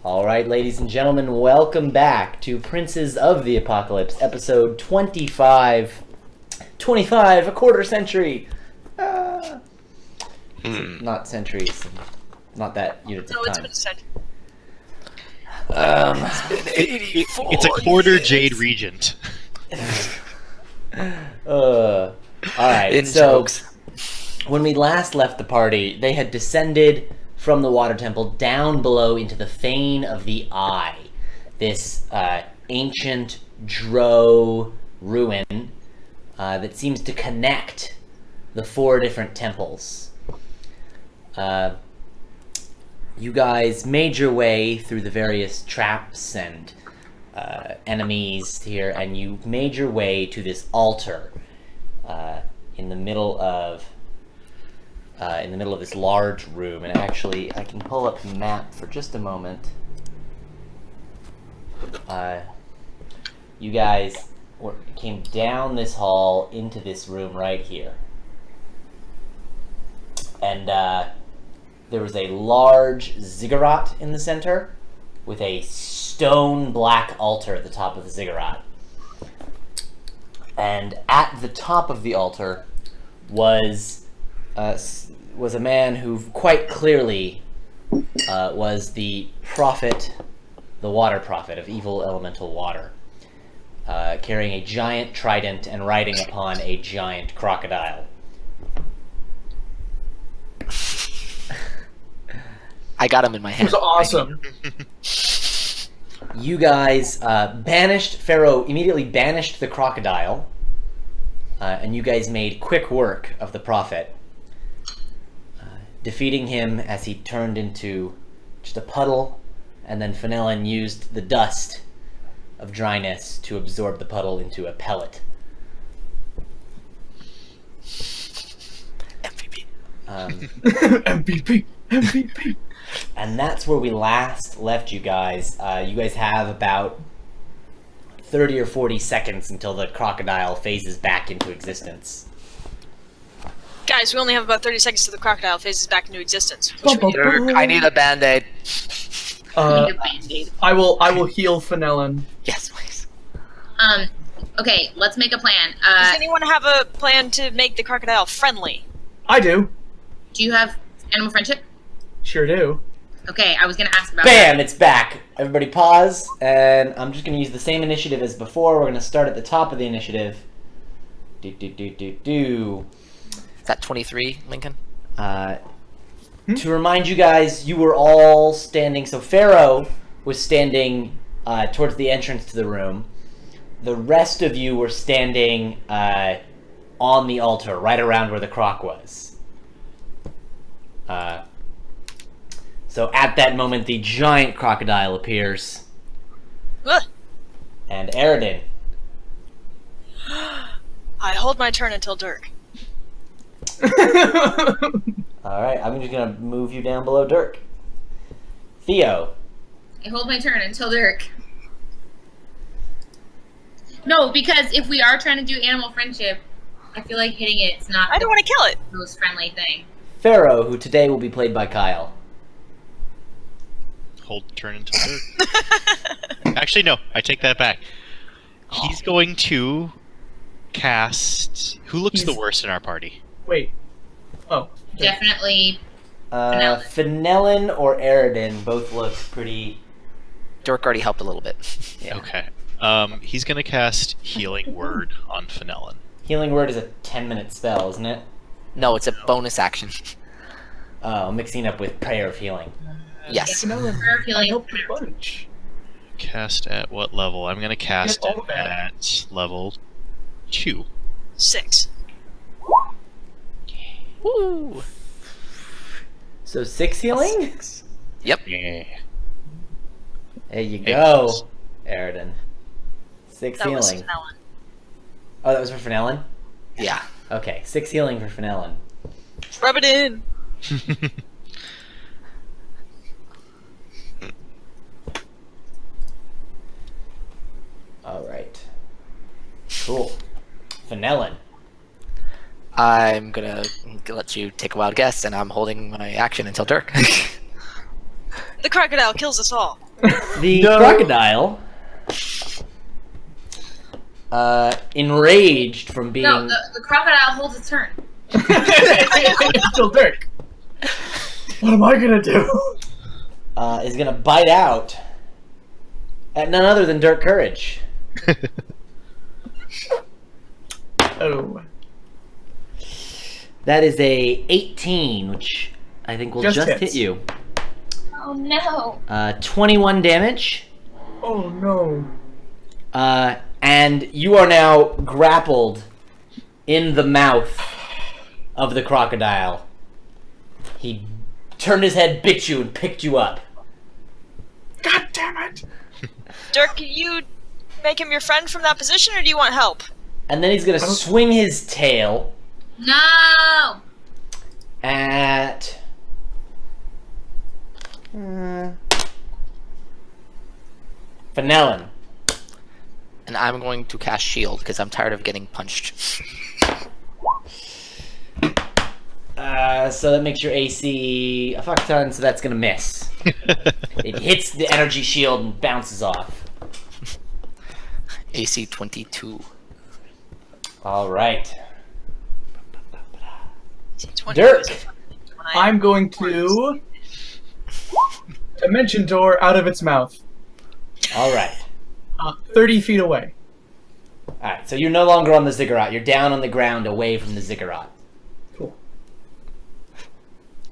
All right, ladies and gentlemen, welcome back to Princes of the Apocalypse, episode 25. 25, a quarter century. Not centuries. Not that units No, of it's time. been said. It's a quarter Jade Regent. All right, In so jokes. when we last left the party, they had descended from the water temple down below into the Fane of the Eye, this ancient Drow ruin that seems to connect the four different temples. You guys made your way through the various traps and enemies here, and you made your way to this altar in the middle of this large room. And actually, I can pull up the map for just a moment. You guys came down this hall into this room right here, and there was a large ziggurat in the center with a stone black altar at the top of the ziggurat. And at the top of the altar was a man who quite clearly was the prophet, the water prophet of evil elemental water, carrying a giant trident and riding upon a giant crocodile. I got him in my It hand. was awesome. You guys Pharaoh immediately banished the crocodile, and you guys made quick work of the prophet, defeating him as he turned into just a puddle, and then Fenelon used the dust of dryness to absorb the puddle into a pellet. MVP. MVP. MVP. And that's where we last left you guys. You guys have about 30 or 40 seconds until the crocodile phases back into existence. Guys, we only have about 30 seconds till the crocodile phases back into existence. What should we do? Dirk, I need a band-aid. I will heal Fenelon. Yes, please. Okay, let's make a plan. Does anyone have a plan to make the crocodile friendly? I do. Do you have animal friendship? Sure do. Okay, I was gonna ask about Bam! It's back. Everybody pause, and I'm just going to use the same initiative as before. We're going to start at the top of the initiative. Do. Is that 23, Lincoln? To remind you guys, you were all standing. So Pharaoh was standing towards the entrance to the room. The rest of you were standing on the altar, right around where the croc was. So at that moment, the giant crocodile appears. Ugh. And Aridin. I hold my turn until Dirk. Alright, I'm just going to move you down below Dirk. Theo. I hold my turn until Dirk. No, because if we are trying to do animal friendship, I feel like hitting it's not I don't want to kill it. the most friendly thing. Pharaoh, who today will be played by Kyle. Hold turn until Dirk. Actually, no. I take that back. He's going to cast. Who looks the worst in our party? Wait. Oh. Definitely. Fenelon or Aridin both look pretty... Dirk already helped a little bit. Yeah. Okay. He's going to cast Healing Word on Fenelon. Healing Word is a 10-minute spell, isn't it? No, it's a bonus action. Oh, mixing up with Prayer of Healing. Yes. Fenelon, Prayer of I healing. helped a bunch. Cast at what level? I'm going to cast Get all it that. at level 2. 6. Woo! So 6 healing? Yep. Yeah. There you Hey, go, boss. Aridin. 6 That was healing. Fenelon. Oh, that was for Fenelon? Yeah. Okay, 6 healing for Fenelon. Rub it in. Alright. Cool. Fenelon. I'm gonna let you take a wild guess, and I'm holding my action until Dirk. The crocodile kills us all. The No. crocodile, enraged from being No, the crocodile holds its turn. It's still Dirk. What am I gonna do? is gonna bite out at none other than Dirk Courage. Oh. That is a 18, which I think will Just just hits. hit you. Oh no. 21 damage. Oh no. And you are now grappled in the mouth of the crocodile. He turned his head, bit you, and picked you up. God damn it. Dirk, can you make him your friend from that position, or do you want help? And then he's gonna swing his tail No. at... Fenelon. And I'm going to cast shield because I'm tired of getting punched. So that makes your AC a fuck ton, so that's gonna miss. It hits the energy shield and bounces off. AC 22. Alright. See, 20 Dirk. was when I- I'm going to Dimension Door out of its mouth. Alright. 30 feet away. Alright, so you're no longer on the ziggurat. You're down on the ground away from the ziggurat. Cool.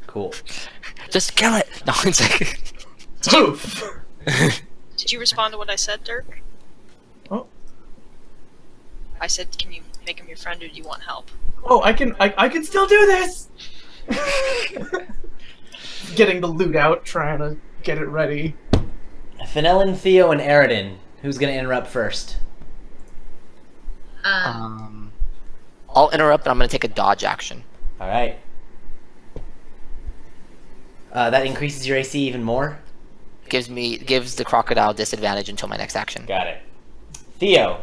Cool. Just kill it! No, it's like... Poof! Did you respond to what I said, Dirk? Oh. I said, can you make him your friend, or do you want help? Oh, I can still do this! Getting the loot out, trying to get it ready. Fenelon, Theo, and Aridin. Who's gonna interrupt first? I'll interrupt and I'm going to take a dodge action. Alright. That increases your AC even more? Gives the crocodile disadvantage until my next action. Got it. Theo.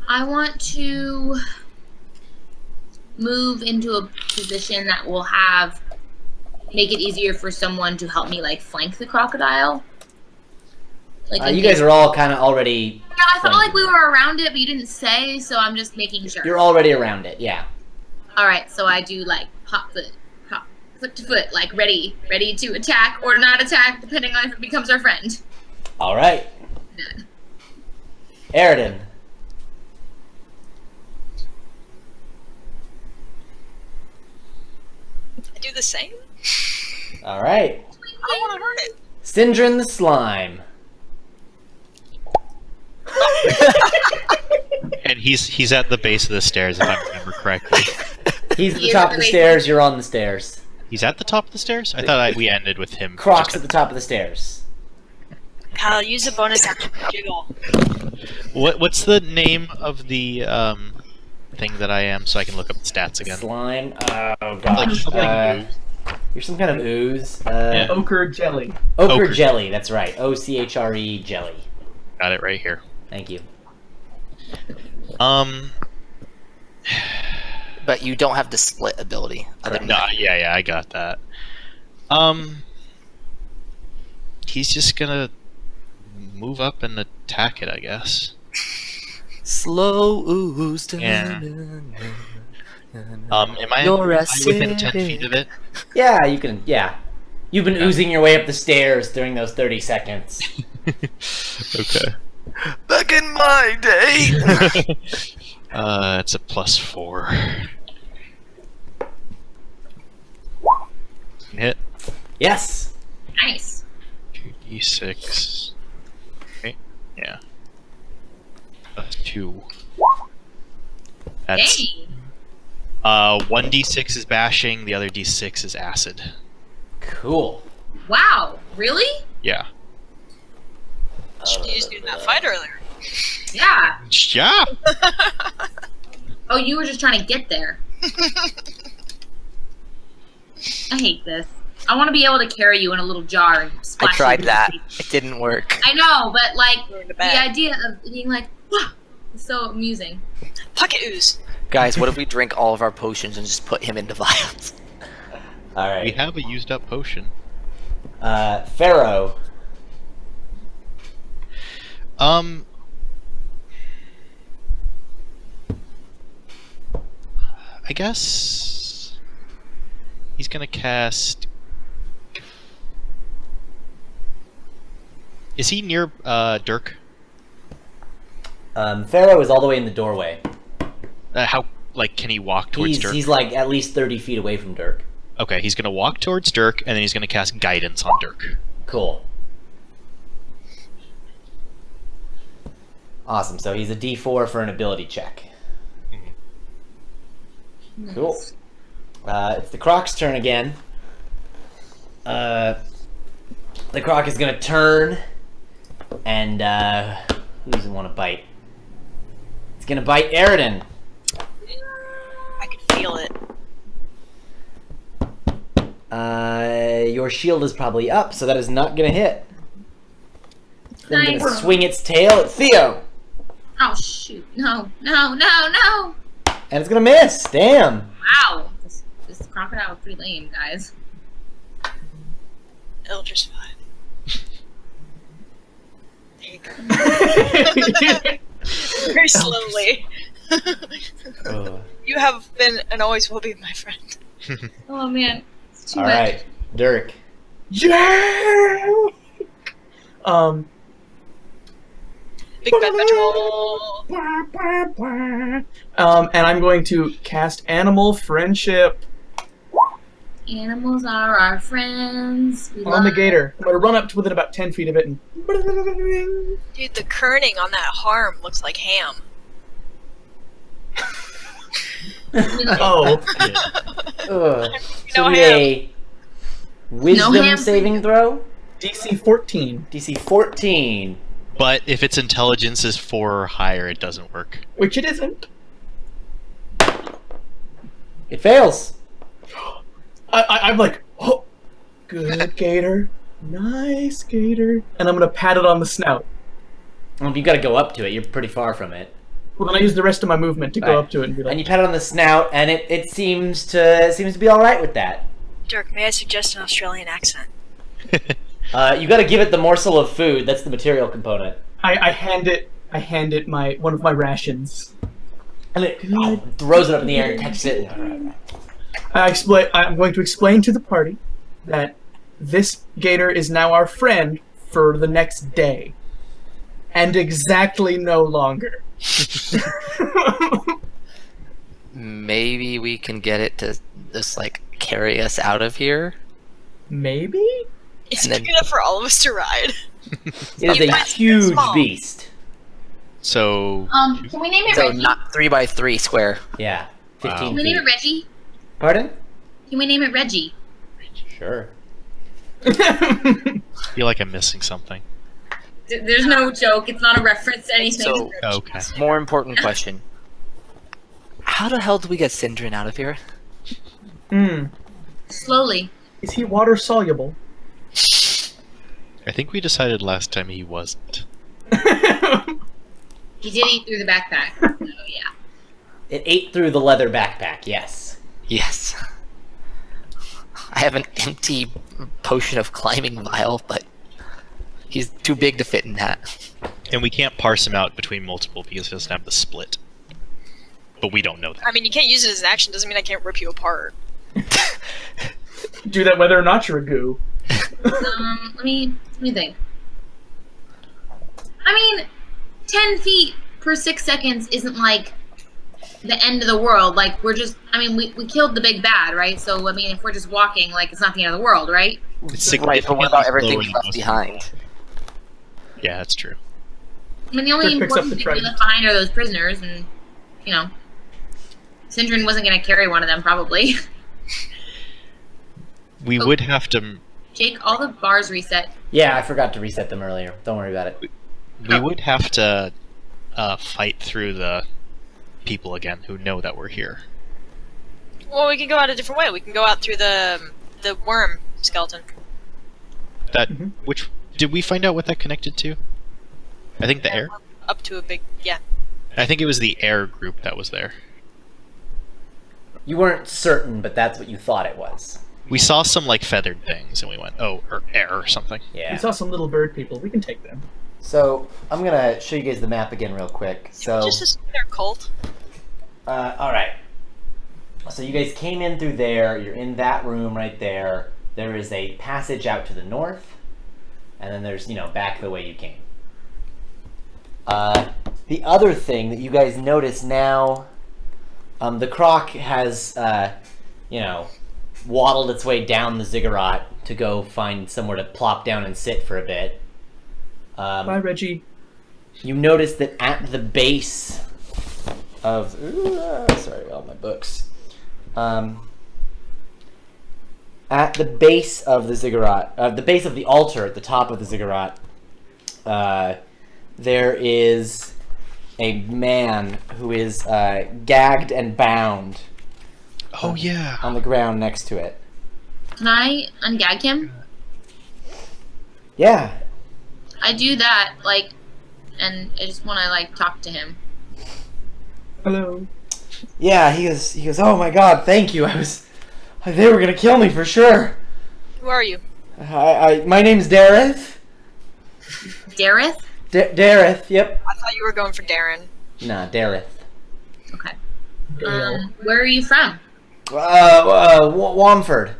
I want to move into a position that will make it easier for someone to help me, like, flank the crocodile. Like, in You guys case- are all kind of already... Yeah, I felt like we were around it, but you didn't say, so I'm just making sure. You're already around it, yeah. Alright, so I do, like, foot to foot, like, ready to attack or not attack, depending on if it becomes our friend. Alright. Aridin. I do the same? Alright. I want to hurt it. Sindrin the Slime. And he's at the base of the stairs, if I remember correctly. He's at the He is top at of the the base. stairs, you're on the stairs. He's at the top of the stairs? I thought we ended with him. Croc's just at the top of the stairs. Kyle, use a bonus action to jiggle. What's the name of the thing that I am, so I can look up the stats again? Slime. Oh Like gosh. something new. You're some kind of ooze. Yeah. Ochre jelly. Ochre Ochre. jelly, that's right. OCHRE jelly. Got it right here. Thank you. But you don't have the split ability. Other than No, that. yeah, I got that. He's just gonna move up and attack it, I guess. Slow ooze. Yeah. Am I You're within 10 acidic. feet of it? Yeah, you can, yeah. You've been oozing your way up the stairs during those 30 seconds. Okay. Back in my day! It's a +4. Hit. Yes! Nice. 2d6. Okay. Yeah. That's 2. That's Dang. 1d6 is bashing, the other d6 is acid. Cool. Wow. Really? Yeah. Should you use it in that fight earlier? Yeah. Yeah. Oh, you were just trying to get there. I hate this. I want to be able to carry you in a little jar and I splash tried you. that. It didn't work. I know, but like Go in the the bag. idea of being like, wow, is so amusing. Pocket ooze. Guys, what if we drink all of our potions and just put him into vials? We Alright. have a used up potion. Pharaoh. I guess he's gonna cast. Is he near Dirk? Pharaoh is all the way in the doorway. How can he walk towards Dirk? He's like at least 30 feet away from Dirk. Okay, he's gonna walk towards Dirk, and then he's gonna cast guidance on Dirk. Cool. Awesome. So he's a D4 for an ability check. Cool. It's the Croc's turn again. The Croc is gonna turn, and who doesn't want to bite? It's gonna bite Aridin. I can feel it. Your shield is probably up, so that is not gonna hit. Then Nice. gonna swing its tail at Theo, Oh shoot! No! No! No! No! and it's gonna miss. Damn. Wow! This crocodile was pretty lame, guys. Eldritch Vibe. There you go. Very slowly. Ugh. You have been and always will be my friend. Oh man, it's too All much. right, Dirk. Yeah. Big Bad Patrol. And I'm going to cast Animal Friendship Animals are our friends. We on the love- gator. I'm going to run up to within about 10 feet of it and... Dude, the kerning on that harm looks like ham. we love- Oh. Ugh. So No we ham. a wisdom ham. saving throw. DC 14, DC 14. But if its intelligence is 4 or higher, it doesn't work. which it isn't. It fails. I'm like, oh, good gator. Nice gator. And I'm going to pat it on the snout. Well, you got to go up to it. You're pretty far from it. Well, then I use the rest of my movement to go Right. up to it and be And like, you pat it on the snout, and it seems to be all right with that. Dirk, may I suggest an Australian accent? You got to give it the morsel of food. That's the material component. I hand it one of my rations. And it throws it up in the air and catches it. I'm going to explain to the party that this gator is now our friend for the next day. And exactly no longer. Maybe we can get it to just carry us out of here. Maybe? It's And then- big enough for all of us to ride. It is a It's huge small. beast. So Can we name it So Reggie? not 3x3 square. Yeah. 15 Can we name feet. it Reggie? Pardon? Can we name it Reggie? Sure. I feel like I'm missing something. There's no joke. It's not a reference to anything. So, Okay. more important question. How the hell do we get Syndrin out of here? Slowly. Is he water soluble? I think we decided last time he wasn't. He did eat through the backpack. So yeah. It ate through the leather backpack, yes. Yes. I have an empty potion of climbing vial, but he's too big to fit in that. And we can't parse him out between multiple because he doesn't have the split. But we don't know that. I mean, you can't use it as an action. Doesn't mean I can't rip you apart. Do that whether or not you're a goo. Let me think. I mean, 10 feet per 6 seconds isn't like the end of the world. Like, we're just, I mean, we killed the big bad, right? So, I mean, if we're just walking, like, it's not the end of the world, right? It's Right, but what significantly about everything slower than left most- behind? Yeah, that's true. I mean, the only Dirk picks up important the thing we trident. left behind are those prisoners, and, you know, Syndrin wasn't going to carry one of them, probably. We would have to. Jake, all the bars reset. Yeah, I forgot to reset them earlier. Don't worry about it. We would have to fight through the people again who know that we're here. Well, we can go out a different way. We can go out through the worm skeleton. That Mhm. which did we find out what that connected to? I think the air. Up to a big, yeah. I think it was the air group that was there. You weren't certain, but that's what you thought it was. We saw some feathered things, and we went, "Oh, or air or something." Yeah. We saw some little bird people. We can take them. So I'm gonna show you guys the map again real quick. So Just assume they're cult. all right. So you guys came in through there. You're in that room right there. There is a passage out to the north, and then there's back the way you came. The other thing that you guys notice now, the croc has waddled its way down the ziggurat to go find somewhere to plop down and sit for a bit. Bye, Reggie. You notice that at the base of sorry, all my books. At the base of the ziggurat, the base of the altar at the top of the ziggurat, there is a man who is gagged and bound Oh yeah. on the ground next to it. Can I ungag him? Yeah. I do that, and I just want to talk to him. Hello. Yeah, he goes, oh my god, thank you. They were gonna kill me for sure. Who are you? My name's Dareth. Dareth? Dareth, yep. I thought you were going for Darren. Nah, Dareth. Okay. Dale. Where are you from? Wamford.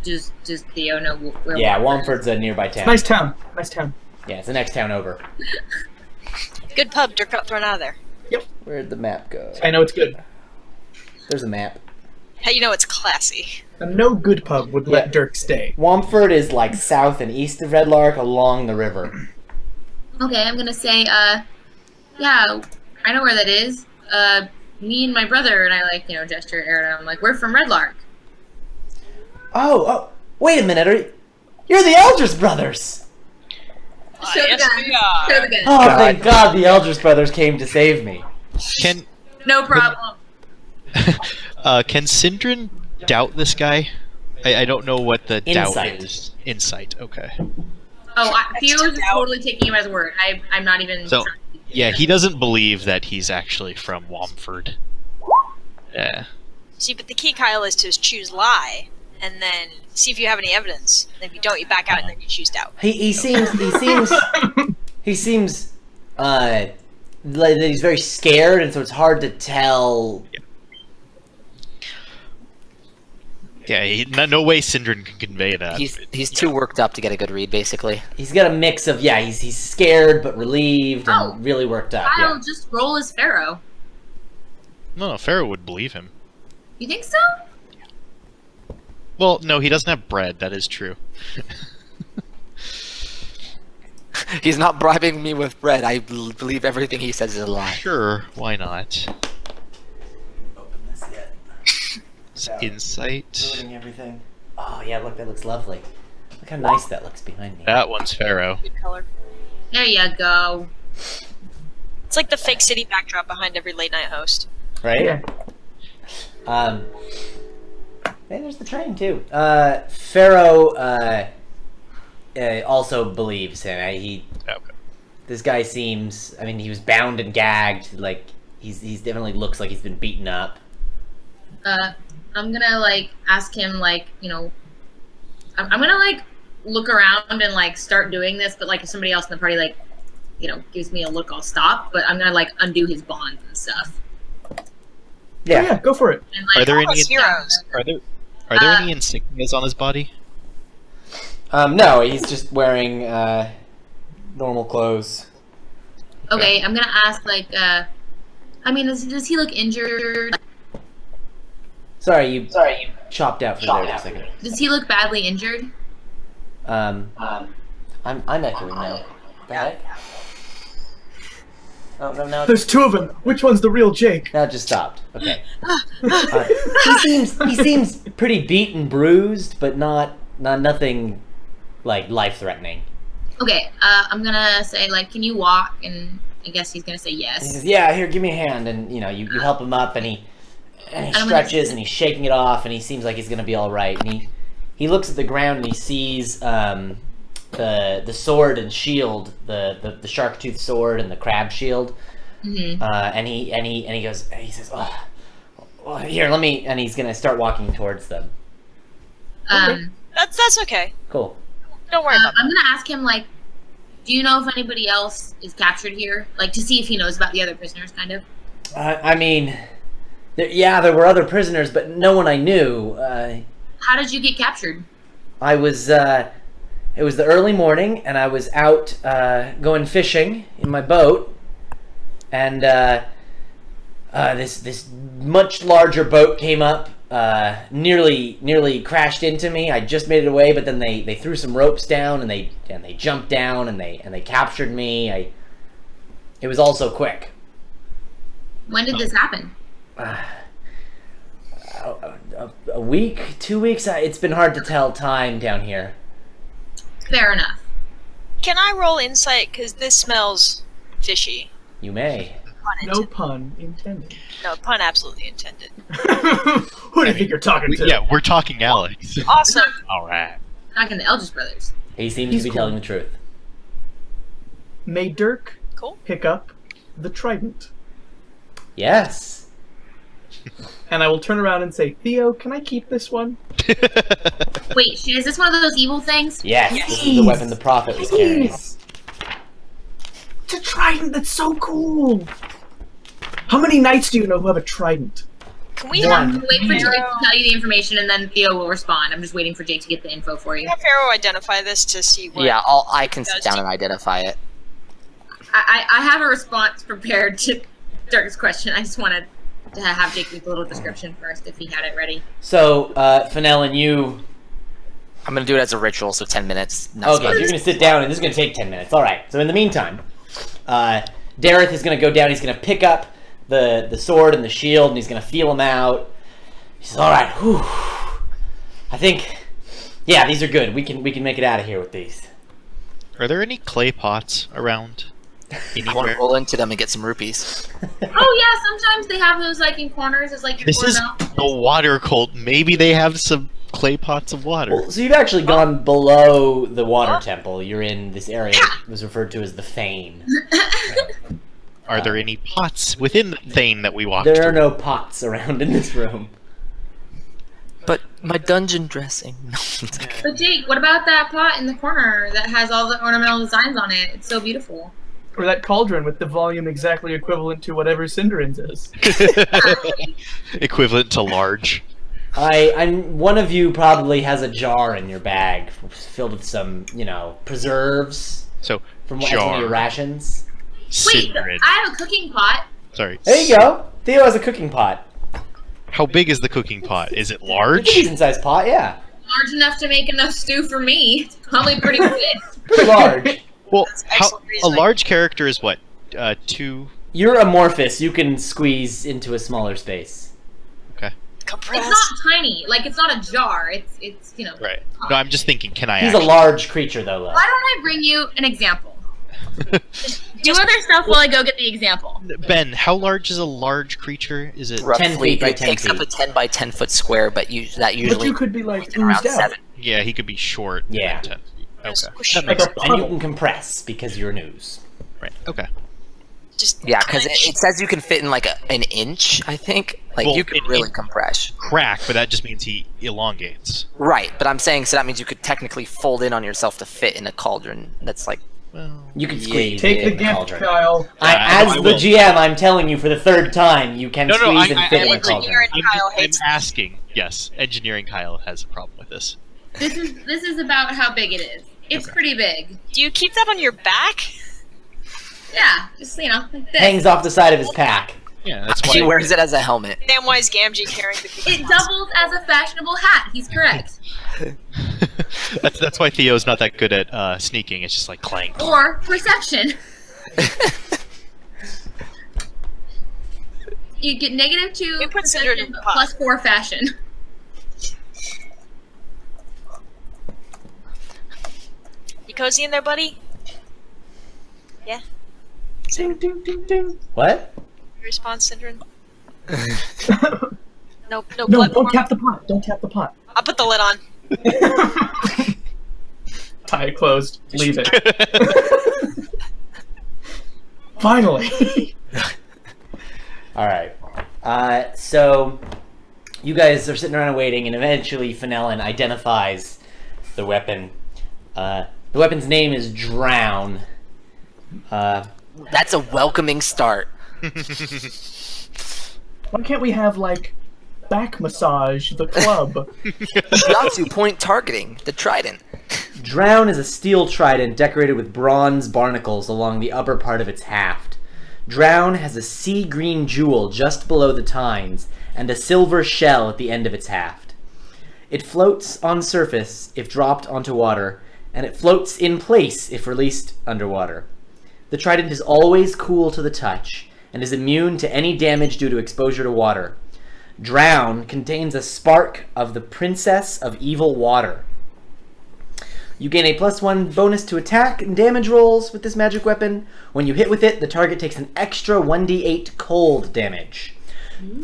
Does Theo know where? Yeah, Wamford Wamford's a nearby town. Nice town. Nice town. Yeah, it's the next town over. Good pub. Dirk got thrown out of there. Where'd the map go? I know it's good. There's a map. How you know it's classy? And no good pub would let Dirk stay. Wamford is south and east of Red Lark along the river. Okay, I'm gonna say, yeah, I know where that is. Me and my brother and I gesture Aaron. I'm like, we're from Red Lark. Oh, wait a minute. You're the Elders brothers. Show the yes, gun. we are. Show the gun. Oh, thank God the Elders brothers came to save me. Can No problem. can Sindrin doubt this guy? I don't know what the Insight. doubt is. Insight. Okay. Theo was totally taking him as a word. I'm not even. So trying to- yeah, he doesn't believe that he's actually from Wamford. Yeah. See, but the key, Kyle, is to choose lie, and then see if you have any evidence. And if you don't, you back out, and then you choose doubt. He seems like that he's very scared, and so it's hard to tell. Yeah, no way Sindrin can convey that. He's too worked up to get a good read, basically. He's got a mix of he's scared but relieved and really worked up. Kyle, Yeah. just roll as Pharaoh. No, Pharaoh would believe him. You think so? Well, no, he doesn't have bread. That is true. He's not bribing me with bread. I believe everything he says is a lie. Sure, why not? Open this yet? It's insight. Ruining everything. Oh yeah, look, that looks lovely. Look how nice that looks behind me. That one's Pharaoh. Good color. There you go. It's like the fake city backdrop behind every late night host. Right? Yeah. Hey, there's the train too. Pharaoh also believes him. Okay. This guy seems. I mean, he was bound and gagged. He's definitely looks like he's been beaten up. I'm gonna ask him I'm gonna look around and start doing this, but if somebody else in the party gives me a look, I'll stop. But I'm gonna undo his bonds and stuff. Yeah. Oh, yeah, go for it. And, Are there any? Almost heroes. Are there any insignias on his body? No, he's just wearing normal clothes. Okay, I'm gonna ask does he look injured? Sorry, you chopped out for there for a second. Does he look badly injured? I'm echoing now. Got it? Oh no, There's two of them. Which one's the real Jake? now it just stopped. Okay. He seems pretty beat and bruised, but nothing life threatening. Okay, I'm gonna say can you walk? And I guess he's gonna say He yes. says, "Yeah, here, give me a hand." And you help him up, and he stretches, and he's shaking it off, and he seems like he's gonna be all right. And he looks at the ground, and he sees the sword and shield, the shark tooth sword and the crab shield. Mm-hmm. And he goes, he says, "Oh, well, here, let me." And he's gonna start walking towards them. That's okay. Cool. Don't worry about I'm gonna ask him Do you know if anybody else is captured here? Like, to see if he knows about the other prisoners, kind of? I mean, there were other prisoners, but no one I knew. How did you get captured? I was, it was the early morning, and I was out going fishing in my boat, and this much larger boat came up, nearly crashed into me. I just made it away, but then they threw some ropes down, and they jumped down, and they captured me. It was all so quick. When did this happen? A week, 2 weeks. It's been hard to tell time down here. Fair enough. Can I roll insight? Because this smells fishy. You may. Pun No intended. pun intended. No, pun absolutely intended. Who do you think you're talking to? Yeah, we're talking Alex. Awesome. All right. Talking the Eldridge brothers. He seems He's to be cool. telling the truth. May Dirk Cool. pick up the trident? Yes. And I will turn around and say, Theo, can I keep this one? Wait, is this one of those evil things? Yes. This is the weapon the prophet was carrying. Yes. It's a trident. That's so cool. How many knights do you know who have a trident? Can we One. have Wait for Jake Pharaoh, to tell you the information, and then Theo will respond. I'm just waiting for Jake to get the info for you. have Pharaoh identify this to see what? Yeah, I can sit down and identify it. I have a response prepared to Dirk's question. I just wanted to have Jake read the little description first if he had it ready. So, Fennellen, you... I'm gonna do it as a ritual, so 10 minutes. Okay, so you're going to sit down, and this is going to take 10 minutes. All right. So in the meantime, Dareth is going to go down. He's going to pick up the sword and the shield, and he's going to feel them out. He says, all right, whew. I think, yeah, these are good. We can make it out of here with these. Are there any clay pots around? I want Anywhere? to roll into them and get some rupees. Oh yeah, sometimes they have those like in corners as like your This is doorbell. the water cult. Maybe they have some clay pots of water. Well, so you've actually gone below the water temple. You're in this area that was referred to as the Fane. Are there any pots within the thane that we walked There are through? no pots around in this room. But my dungeon dressing. No. But Jake, what about that pot in the corner that has all the ornamental designs on it? It's so beautiful. Or that cauldron with the volume exactly equivalent to whatever Cinderin's is. Equivalent to large. I'm one of you probably has a jar in your bag filled with some, preserves So, from one of your jar. rations. Wait, Sidrid. I have a cooking pot. Sorry. There you go. Theo has a cooking pot. How big is the cooking pot? Is it It's a large? decent sized pot, yeah. Large enough to make enough stew for me. It's probably pretty good. Pretty large. Well, That's how, excellent a reasoning. large character is what? 2? You're amorphous. You can squeeze into a smaller space. Okay. Compressed. It's not tiny. Like it's not a jar. It's Right. No, I'm just thinking, can I He's a actually... large creature, though. Why don't I bring you an example? Do other stuff while I go get the example. Ben, how large is a large creature? Is it... Roughly, 10 feet by it 10 takes up feet. a 10 by 10 foot square, but that But usually you could be like within around oozed out. 7. Yeah, he could be short. Yeah. 10 feet. Just Okay. squish That it. makes Like a sense. And you can compress because you're news. Right. Okay. Just Yeah, because clench. it says you can fit in like an inch, I think. Like Well, you can it- really it- compress. Crack, but that just means he elongates. Right, but I'm saying so that means you could technically fold in on yourself to fit in a cauldron. That's like Well... You can Yeah, squeeze Take it the in gift, cauldron. Kyle. As I the will. GM, I'm telling you for the third time, you can No, squeeze I and fit in a agree. cauldron. Kyle I'm hates asking. Yes, engineering Kyle has a problem with this. This is about how big it is. It's Okay. pretty big. Do you keep that on your back? Yeah, just like this. Hangs off the side of his pack. Yeah, that's he why. wears it as a helmet. Samwise Gamgee carrying the cookie. It doubles as a fashionable hat. He's correct. that's why Theo's not that good at sneaking. It's just like clank. Or perception. You get -2 We put Cinder in perception, the but pot. +4 fashion. You cozy in there, buddy? Yeah. Ding, ding, ding, ding. What? Your response, Syndrin? No No, blood. don't tap the pot. Don't tap the pot. I'll put the lid on. Tie it closed. Leave it. Finally. All right. So you guys are sitting around waiting, and eventually Fennellen identifies the weapon. The weapon's name is Drown. That's a welcoming start. Why can't we have, like, back massage, the club? Yatsu point targeting, the trident. Drown is a steel trident decorated with bronze barnacles along the upper part of its haft. Drown has a sea green jewel just below the tines and a silver shell at the end of its haft. It floats on surface if dropped onto water, and it floats in place if released underwater. The trident is always cool to the touch and is immune to any damage due to exposure to water. Drown contains a spark of the Princess of Evil Water. You gain a +1 bonus to attack and damage rolls with this magic weapon. When you hit with it, the target takes an extra 1d8 cold damage.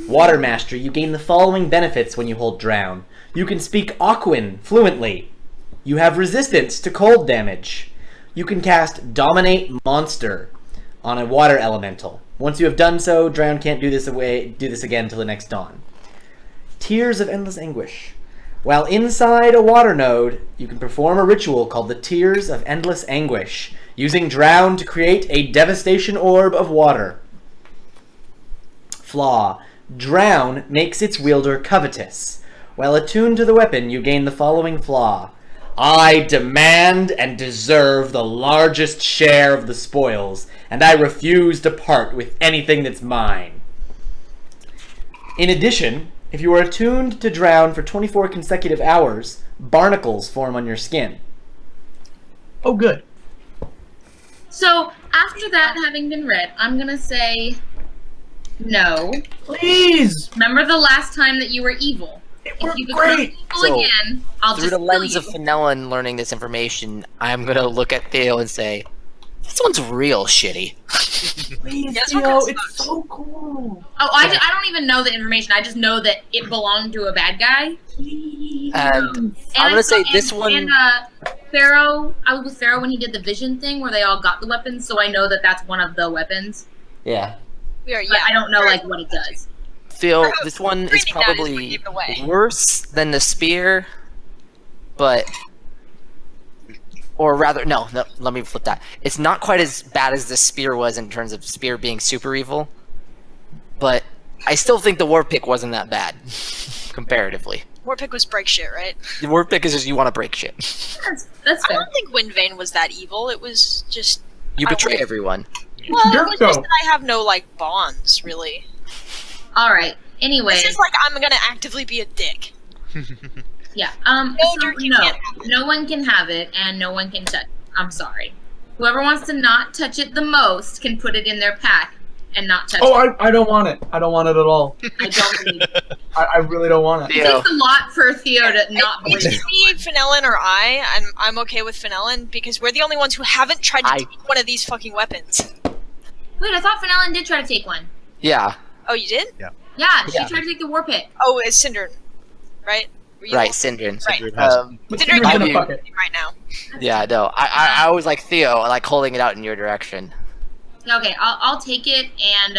Water Mastery, you gain the following benefits when you hold Drown. You can speak Aquan fluently. You have resistance to cold damage. You can cast Dominate Monster on a water elemental. Once you have done so, Drown can't do this again till the next dawn. Tears of Endless Anguish. While inside a water node, you can perform a ritual called the Tears of Endless Anguish, using Drown to create a devastation orb of water. Flaw. Drown makes its wielder covetous. While attuned to the weapon, you gain the following flaw. I demand and deserve the largest share of the spoils, and I refuse to part with anything that's mine. In addition, if you are attuned to Drown for 24 consecutive hours, barnacles form on your skin. Oh, good. So after that having been read, I'm gonna say no. Please! Remember the last time that you were evil? It If worked you become great! evil So, again, I'll Through just the kill lens you. of Fenelon learning this information, I'm gonna look at Theo and say, this one's real shitty. Please, Yes, what Theo, kind of it's so cool. Oh, I don't even know the information. I just know that it belonged to a bad guy. Please. And I'm gonna say this one. And Pharaoh, I was with Pharaoh when he did the vision thing where they all got the weapons, so I know that that's one of the weapons. Yeah. We are, But yeah. I don't know like what it does. Phil, this one is Reading that is what probably gave it away. worse than the spear, but... Or rather, no, let me flip that. It's not quite as bad as the spear was in terms of spear being super evil, but I still think the war pick wasn't that bad, comparatively. Warpick was break shit, right? The war pick is just you want to break shit. That's I fair. don't think Windvane was that evil. It was just You I betray would- everyone. well, it Dirk, was just though. that I have no like bonds really. All right. Anyway, This is like I'm gonna actively be a dick. yeah. No, So, Dirk, you no, can't have it. no one can have it, and no one can touch it. I'm sorry. Whoever wants to not touch it the most can put it in their pack and not touch Oh, it. I don't want it. I don't want it at all. I don't believe it. I really don't want it. It takes a lot for Theo to not believe It's it. me, Fenelon, or I'm okay with Fenelon because we're the only ones who haven't tried to I- take one of these fucking weapons. Wait, I thought Fenelon did try to take one. Yeah, Oh, you did? Yeah, she Yeah. tried to take the war pick. Oh, it's Cinder, right? Were you right, the- Syndrin. Right. But Cinder you're can gonna be- fuck it. right now. Yeah, no, I was like Theo, like holding it out in your direction. Okay, I'll take it and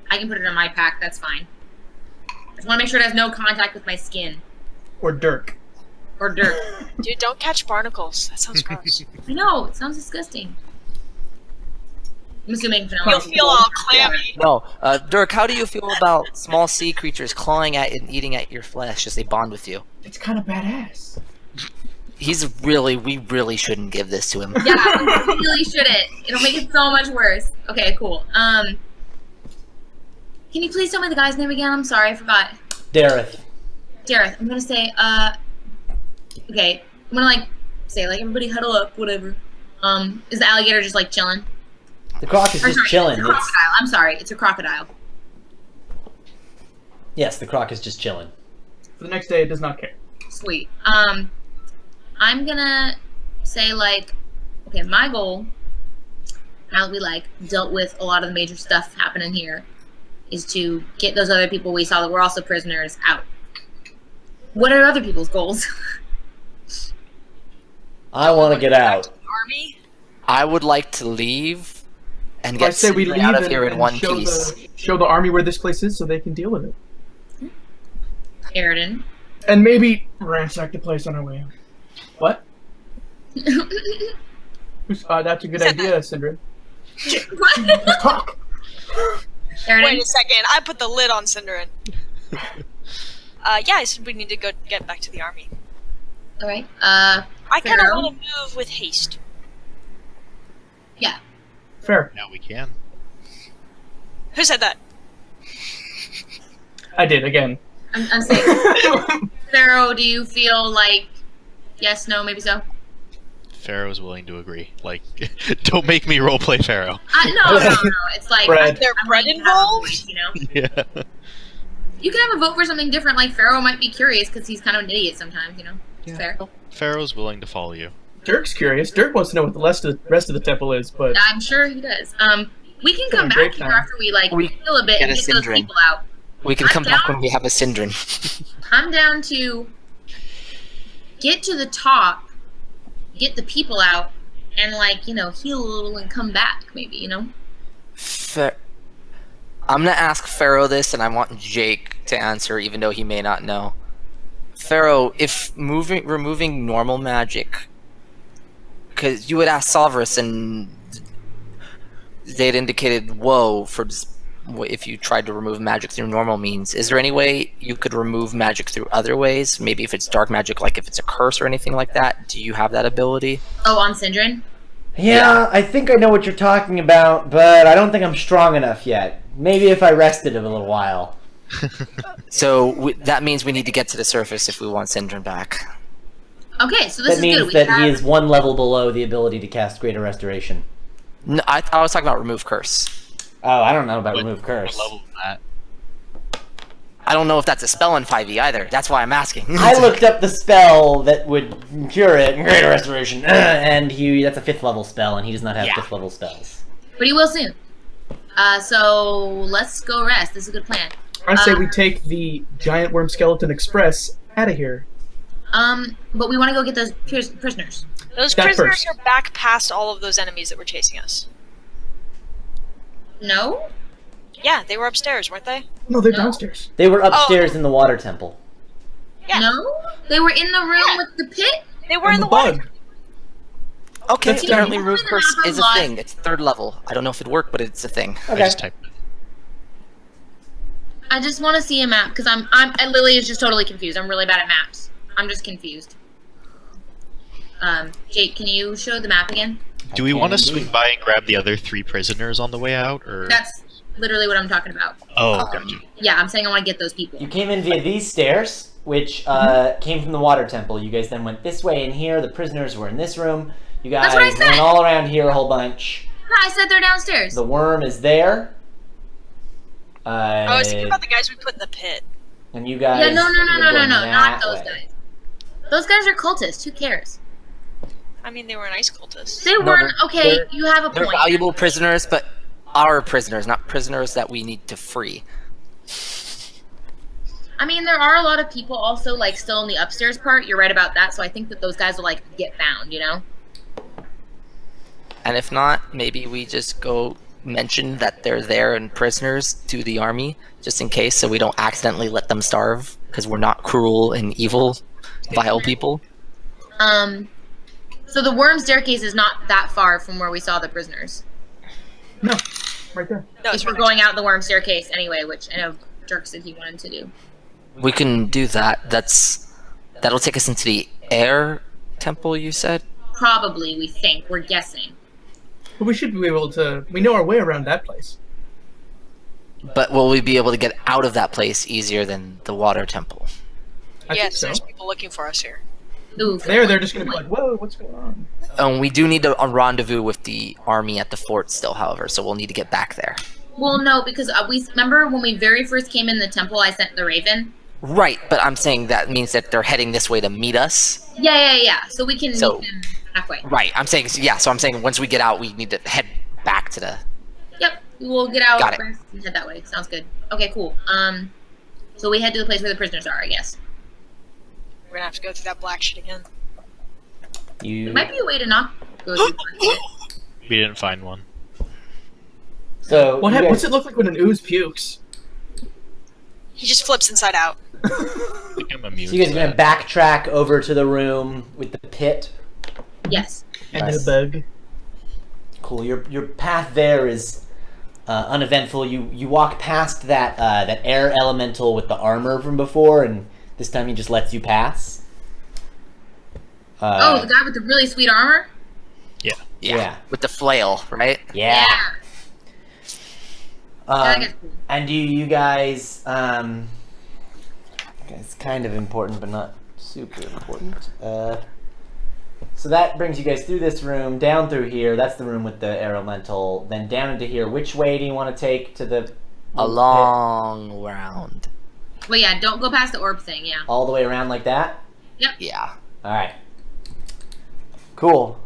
I can put it in my pack. That's fine. I just want to make sure it has no contact with my skin Or Dirk. or dirt. Dude, don't catch barnacles. That sounds gross. I know it sounds disgusting. I'm assuming You'll Fenelon. feel all clammy. No, Dirk, how do you feel about small sea creatures clawing at and eating at your flesh as they bond with you? It's kind of badass. We really shouldn't give this to him. Yeah, I really shouldn't. It'll make it so much worse. Okay, cool. Can you please tell me the guy's name again? I'm sorry, I forgot. Dareth. Dareth. I'm gonna say, okay. I'm gonna like say like everybody huddle up, whatever. Is the alligator just like chilling? The croc is Or, just sorry, chilling. It's a crocodile. I'm sorry, it's a crocodile. Yes, the croc is just chilling. For the next day, it does not care. Sweet. I'm gonna say like, okay, my goal, now that we like dealt with a lot of the major stuff happening here, is to get those other people we saw that were also prisoners out. What are other people's goals? I want to get out. Army? I would like to leave and I get say we Syndrin leave out of and, here in and one show piece. show the army where this place is so they can deal with it. Aridin. And maybe ransack the place on our way out. What? That's a good Said idea, Syndra. What? Let's talk. Aaron, Wait a second, I put the lid on Cinderin. Yeah, I said we need to go get back to the army. all right. I kind of Pharaoh? want to move with haste. Yeah. Fair. Now we can. Who said that? I did again. I'm saying, Pharaoh, do you feel like yes, no, maybe so? Pharaoh's willing to agree. Like, don't make me roleplay Pharaoh. No. It's like Bread. There I'm bread willing to have a involved? voice, you know. Yeah. You can have a vote for something different. Like Pharaoh might be curious because he's kind of an idiot sometimes. You know. It's fair. Pharaoh's willing to follow you. Dirk's curious. Dirk wants to know what the rest of the temple is, but I'm sure he does. We can come Having a back great here time. after we like We heal a bit get and a get those Syndrin. people out. We can I'm come back down. when we have a Syndrin. I'm down to get to the top, get the people out, and like heal a little and come back. Maybe I'm gonna ask Pharaoh this, and I want Jake to answer, even though he may not know. Pharaoh, if removing normal magic, because you had asked Salvarus, and they'd indicated whoa for just if you tried to remove magic through normal means. Is there any way you could remove magic through other ways? Maybe if it's dark magic, like if it's a curse or anything like that. Do you have that ability? Oh, on Syndrin. Yeah, I think I know what you're talking about, but I don't think I'm strong enough yet. Maybe if I rested a little while. So that means we need to get to the surface if we want Syndrin back. Okay, so this That is means good. We that have, he is one level below the ability to cast Greater Restoration. No, I was talking about remove curse. Oh, I don't know about What- Remove Curse. What level is that? I don't know if that's a spell in 5e either. That's why I'm asking. I looked up the spell that would cure it, Greater Restoration, and that's a 5th level spell, and he does not have 5th level spells. but he will soon. So let's go rest. This is a good plan. I say we take the giant worm skeleton express out of here. But we want to go get those prisoners. Those That prisoners first. are back past all of those enemies that were chasing us. No. Yeah, they were upstairs, weren't they? No, they're No. downstairs. They were upstairs in the water temple. Yeah. No. They were in the room Yeah. with the pit. They were And in the the water. bug. Okay, That's apparently done. remove curse is a Live. thing. It's 3rd level. I don't know if it worked, but it's a thing. I Okay. just typed it. I just want to see a map because Lily is just totally confused. I'm really bad at maps. I'm just confused. Jake, can you show the map again? Do we can want to indeed. swing by and grab the other 3 prisoners on the way out, or? That's literally what I'm talking about. Oh, gotcha. Yeah, I'm saying I want to get those people. You came in via these stairs, which came from the water temple. You guys then went this way in here. The prisoners were in this room. You guys That's what I said. went all around here a whole bunch. No, I said they're downstairs. The worm is there. Oh, I was thinking about the guys we put in the pit. And you guys. Yeah, no, were going not that those way. guys. Those guys are cultists. Who cares? I mean, they were nice cultists. They weren't okay. You have a They're point. valuable prisoners, but our prisoners, not prisoners that we need to free. I mean, there are a lot of people also like still in the upstairs part. You're right about that. So I think that those guys will like get found. You know. And if not, maybe we just go mention that they're there and prisoners to the army, just in case, so we don't accidentally let them starve, because we're not cruel and evil, vile people. So the worm staircase is not that far from where we saw the prisoners. No, right there. No, If it's we're going out the worm staircase anyway, which I know Dirk said he wanted to do. We can do that. That'll take us into the air temple, you said? Probably, we think. We're guessing. But we should be able to. We know our way around that place. But will we be able to get out of that place easier than the water temple? I yes, think so. there's people looking for us here. Ooh, They're just gonna be like, whoa, what's going on? We do need a rendezvous with the army at the fort still, however, so we'll need to get back there. Well, no, because we remember when we very first came in the temple, I sent the raven. Right, but I'm saying that means that they're heading this way to meet us. Yeah. So we can So- meet them halfway. Right, I'm saying, yeah, so I'm saying once we get out, we need to head back to the... Yep, we'll get out Got it. rest, and head that way. Sounds good. Okay, cool. So we head to the place where the prisoners are, I guess. We're gonna have to go through that black shit again. There You. might be a way to not go through it. We didn't find one. So. What you hap- guys- What's it look like when an ooze pukes? He just flips inside out. I think I'm immune So you guys to are gonna that. backtrack over to the room with the pit. Yes. And Nice. the bug. Cool. Your path there is uneventful. You walk past that air elemental with the armor from before, and this time he just lets you pass. Oh, the guy with the really sweet armor? Yeah. With the flail, right? Yeah. That guy's cool. And you guys, it's kind of important, but not super important. So that brings you guys through this room, down through here. That's the room with the air elemental. Then down into here. Which way do you want to take to the A long round. Well, yeah, don't go past the orb thing, yeah. all the way around like that? Yeah. All right. Cool.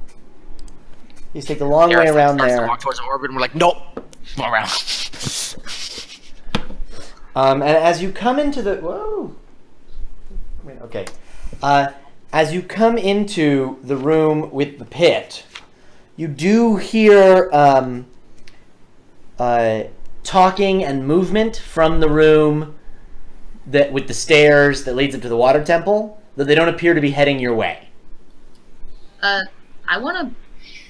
You just take the long way Gareth around starts to there. walk towards the orb, and we're like, nope, around. And as you come into the okay, as you come into the room with the pit, you do hear talking and movement from the room that with the stairs that leads up to the water temple. Though they don't appear to be heading your way. I want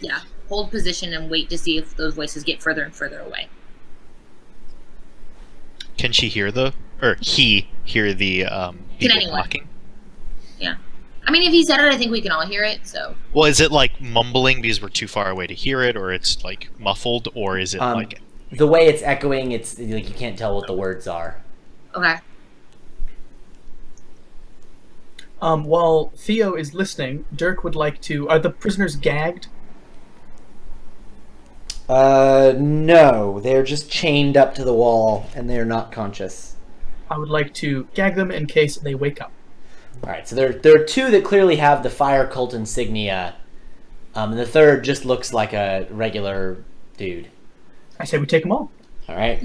to, hold position and wait to see if those voices get further and further away. Can she hear he hear the people anyone. talking? Yeah. I mean, if he said it, I think we can all hear it, so. Well, is it like mumbling because we're too far away to hear it, or it's like muffled, or is it like The way it's echoing, it's like you can't tell what the words are. Okay. While Theo is listening, Dirk would like to... Are the prisoners gagged? No, they're just chained up to the wall and they're not conscious. I would like to gag them in case they wake up. All right, so there are two that clearly have the fire cult insignia, and the third just looks like a regular dude. I say we take them all. All right.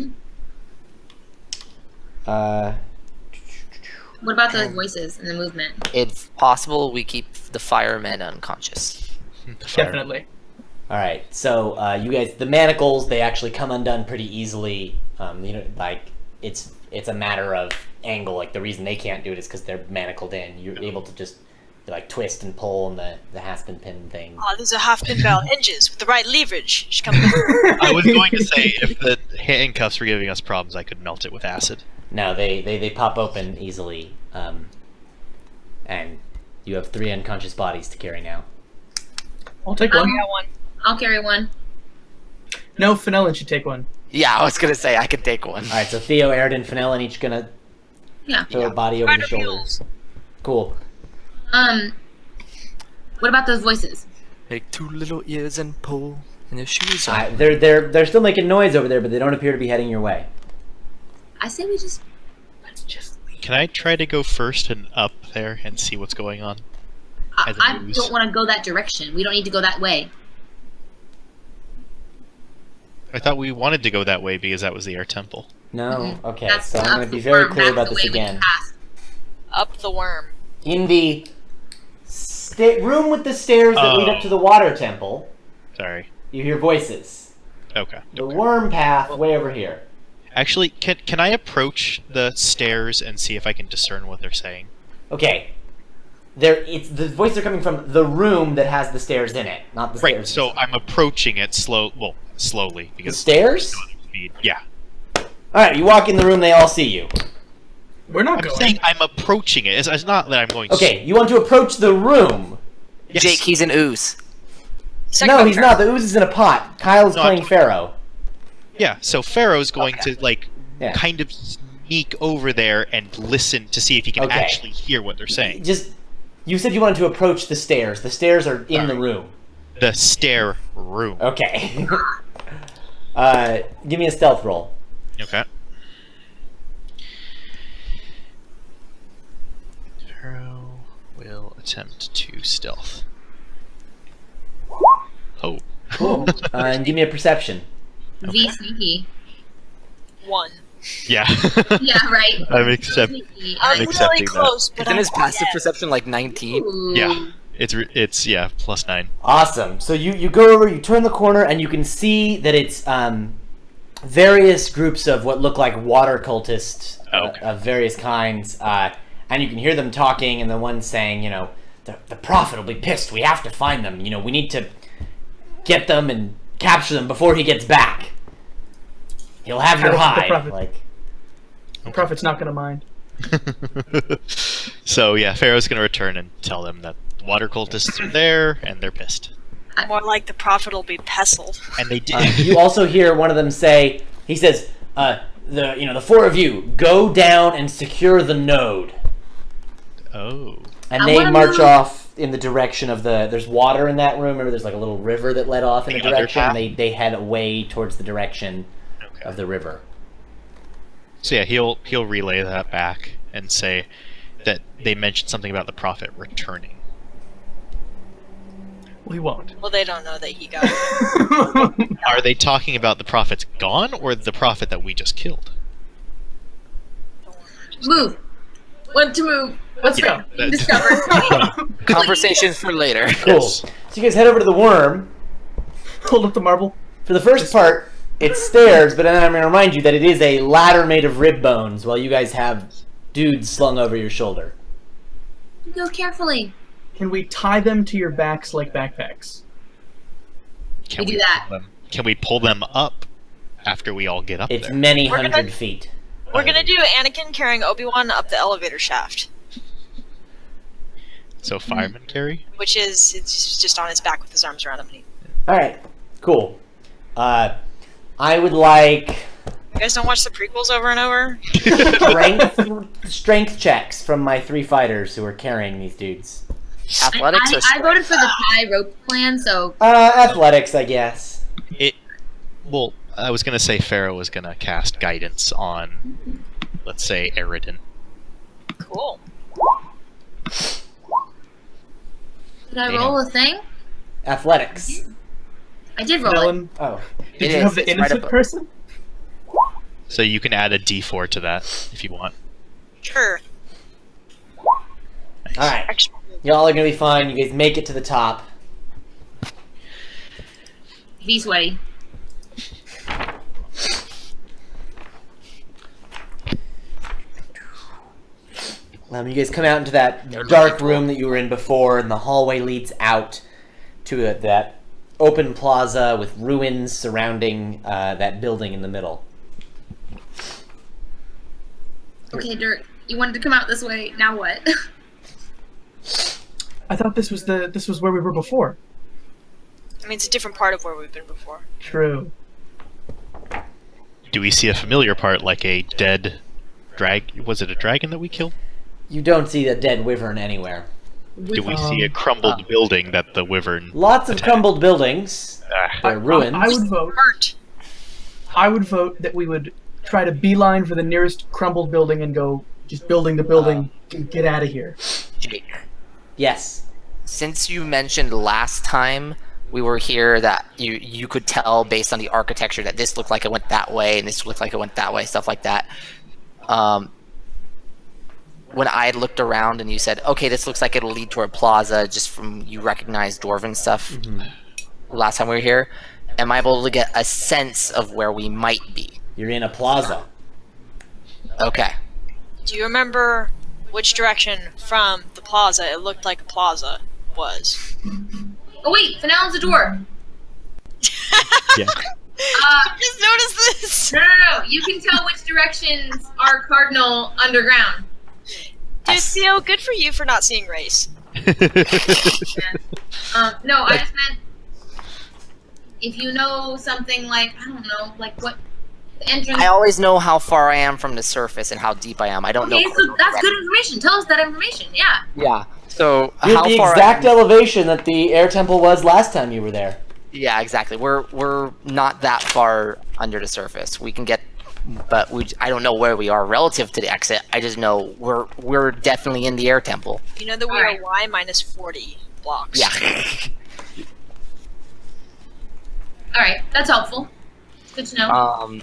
What about the voices and the movement? If possible, we keep the firemen unconscious. Definitely. All right, so you guys, the manacles, they actually come undone pretty easily. Like it's a matter of angle. Like the reason they can't do it is because they're manacled in. You're able to just like twist and pull and the Haspin pin thing. Oh, these are half pin bell hinges with the right leverage. She comes I was going to say if the handcuffs were giving us problems, I could melt it with acid. No, they pop open easily, and you have 3 unconscious bodies to carry now. I'll take I one. got one. I'll carry one. No, Fenelon should take one. Yeah, I was gonna say I could take one. All right, so Theo, Aridin, Fenelon each gonna Yeah. throw a body over Rider the shoulder. mules. Cool. What about those voices? Make 2 little ears and pull, and their shoes on. They're still making noise over there, but they don't appear to be heading your way. I say we just. Can I try to go first and up there and see what's going on? As a I ruse. don't want to go that direction. We don't need to go that way. I thought we wanted to go that way because that was the air temple. No? Okay, That's so I'm up going to be the very worm. clear That's about the this way we again. pass. Up the worm. In the room with the stairs that lead up to the water temple, Sorry. you hear voices. Okay. The worm path way over here. Actually, can I approach the stairs and see if I can discern what they're saying? Okay. The voices are coming from the room that has the stairs in it, not the Right. stairs. So I'm approaching it slowly the because stairs? speed. Yeah. All right, you walk in the room, they all see you. We're not I'm going. saying I'm approaching it. It's not that I'm going. Okay, you want to approach the room. Yes. Jake, he's an ooze. Second No, up he's turn. not. The ooze is in a pot. Kyle's No, playing I'm- Pharaoh. Yeah. So Pharaoh's going Okay. to like Yeah. kind of sneak over there and listen to see if he can Okay. actually hear what they're saying. Just, you said you wanted to approach the stairs. The stairs are in the room. The stair room. Okay. Give me a stealth roll. Okay. Pharaoh will attempt to stealth. Oh. Cool. And give me a perception. V sneaky. 1. Yeah. Yeah, right. I'm accepting. Sneaky. I'm really accepting that. close, but Isn't I'm his passive dead. perception like 19? Ooh. Yeah. It's +9. Awesome. So you go over, you turn the corner, and you can see that it's various groups of what look like water cultists Okay. of various kinds, and you can hear them talking, and the one saying, the prophet will be pissed. We have to find them. You know, we need to get them and capture them before he gets back. He'll have your The hide. prophet. Like, The prophet's not gonna mind. So yeah, Pharaoh's gonna return and tell them that the water cultists are there and they're pissed. More like the prophet will be pestled. And they did. you also hear one of them say, he says, the four of you go down and secure the node. Oh. And I they wanna march move- off in the direction of there's water in that room. Remember, there's like a little river that led off in a The other direction. path? They head away towards the direction Okay. of the river. So yeah, he'll relay that back and say that they mentioned something about the prophet returning. We won't. Well, they don't know that he got. Are they talking about the prophet's gone or the prophet that we just killed? Move. Want to move. What's Yeah. being discovered? Conversations for later. Cool. Yes. So you guys head over to the worm. Hold up the marble. For the first part, it's stairs, but then I'm going to remind you that it is a ladder made of rib bones while you guys have dudes slung over your shoulder. Go carefully. Can we tie them to your backs like backpacks? Can We do that. Can we pull them up after we all get up It's there? many We're gonna- hundred feet. We're gonna do Anakin carrying Obi-Wan up the elevator shaft, So firemen carry? which is it's just on his back with his arms around him. Alright, cool. I would like You guys don't watch the prequels over and over? strength checks from my 3 fighters who are carrying these dudes. Athletics or I strength? voted for the tie rope plan, so Athletics, I guess. Well, I was gonna say Pharaoh was gonna cast guidance on, let's say, Eridan. Cool. did I Damn. roll a thing? Athletics. I did roll it. Ellen, Oh. did It you is, have the it's right innocent above. person? So you can add a D4 to that if you want. Sure. Alright. Actually, Y'all are gonna be fine. You guys make it to the top. Be sweaty. You guys come out into that dark room that you were in before, and the hallway leads out to that open plaza with ruins surrounding that building in the middle. Okay, Dirk, you wanted to come out this way. Now what? I thought this was where we were before. I mean, it's a different part of where we've been before. True. Do we see a familiar part like a dead Was it a dragon that we killed? You don't see the dead wyvern anywhere. Do we see a crumbled building that the wyvern? Lots of crumbled buildings. Ah, They're ruins. I would vote. Burnt. I would vote that we would try to beeline for the nearest crumbled building and go just building to building to get out of here. Jake, Yes. since you mentioned last time we were here that you could tell based on the architecture that this looked like it went that way and this looked like it went that way, stuff like that. When I had looked around and you said, okay, this looks like it'll lead to a plaza just from you recognized dwarven stuff last time we were here, am I able to get a sense of where we might be? You're in a plaza. Okay. Do you remember which direction from the plaza it looked like a plaza was? Oh wait, Fennel's a door. yeah. Just notice this! No. You can tell which directions are cardinal underground. Dude, Theo, good for you for not seeing race. No, I just meant if you know something like, I don't know, like what the entrance. I always know how far I am from the surface and how deep I am. I don't Okay, know. so that's good information. Tell us that information. Yeah. Yeah. So You're how at the far? exact elevation that the air temple was last time you were there. Yeah, exactly. We're not that far under the surface. We can get, but I don't know where we are relative to the exit. I just know we're definitely in the air temple. You know that we Alright. are Y minus 40 blocks. Yeah. All right, that's helpful. Good to know.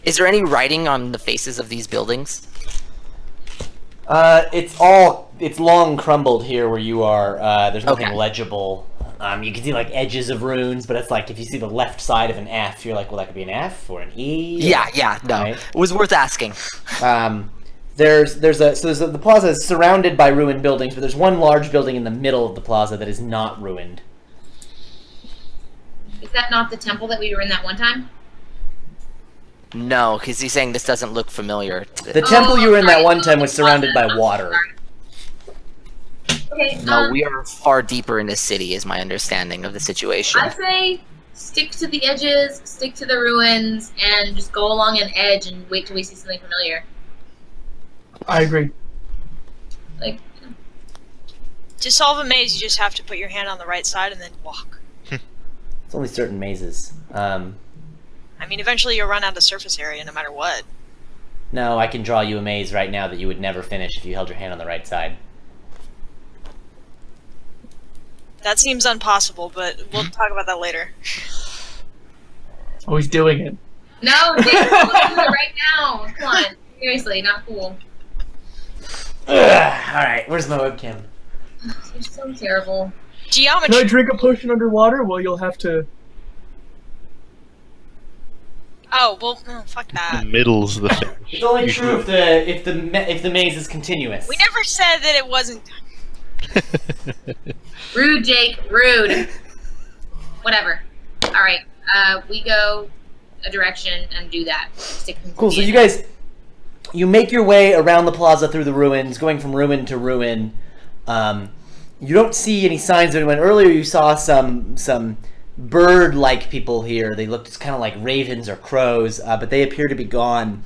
Is there any writing on the faces of these buildings? It's long crumbled here where you are. There's nothing Okay. legible. You can see like edges of runes, but it's like if you see the left side of an F, you're like, well, that could be an F or an E. Yeah. No, Right. it was worth asking. the plaza is surrounded by ruined buildings, but there's one large building in the middle of the plaza that is not ruined. Is that not the temple that we were in that one time? No, because he's saying this doesn't look familiar. The temple you were in that sorry. one time was surrounded by water. Okay. No, we are far deeper in the city, is my understanding of the situation. I'd say stick to the edges, stick to the ruins, and just go along an edge and wait till we see something familiar. I agree. Like, To solve a maze, you just have to put your hand on the right side and then walk. It's only certain mazes. I mean, eventually you'll run out of surface area no matter what. No, I can draw you a maze right now that you would never finish if you held your hand on the right side. That seems impossible, but we'll talk about that later. Oh, he's doing it. no, Jake, don't do it right now. Come on. Seriously, not cool. Alright, where's my webcam? You're so terrible. Can I Geometry. drink a potion underwater? Well, you'll have to. Oh, well, no, fuck The that. middle's the thing. It's only You true if the maze is continuous. We never said that it wasn't. Rude, Jake. Rude. Whatever. Alright. We go a direction and do that. Stick to Cool, the so you edge. guys, you make your way around the plaza through the ruins, going from ruin to ruin. You don't see any signs of anyone. Earlier you saw some bird-like people here. They looked kind of like ravens or crows, but they appear to be gone.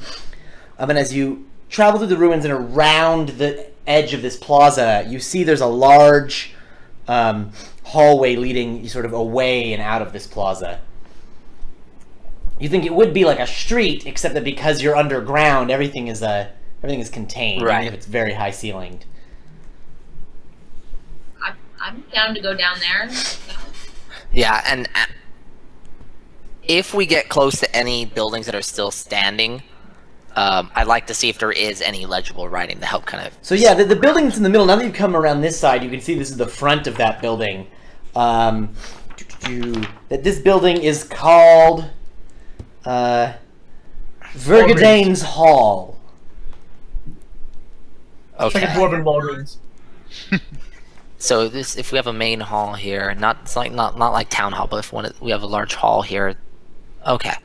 And as you travel through the ruins and around the edge of this plaza, you see there's a large hallway leading sort of away and out of this plaza. You think it would be like a street, except that because you're underground, everything is contained, Right. even if it's very high ceilinged. I'm down to go down there. Yeah, and if we get close to any buildings that are still standing, I'd like to see if there is any legible writing to help kind of... So yeah, the building that's in the middle, now that you've come around this side, you can see this is the front of that building. That this building is called Vergadane's Hall. It's like a Okay. dwarven Walgreens. So this, if we have a main hall here, not like town hall, but if we have a large hall here. Okay.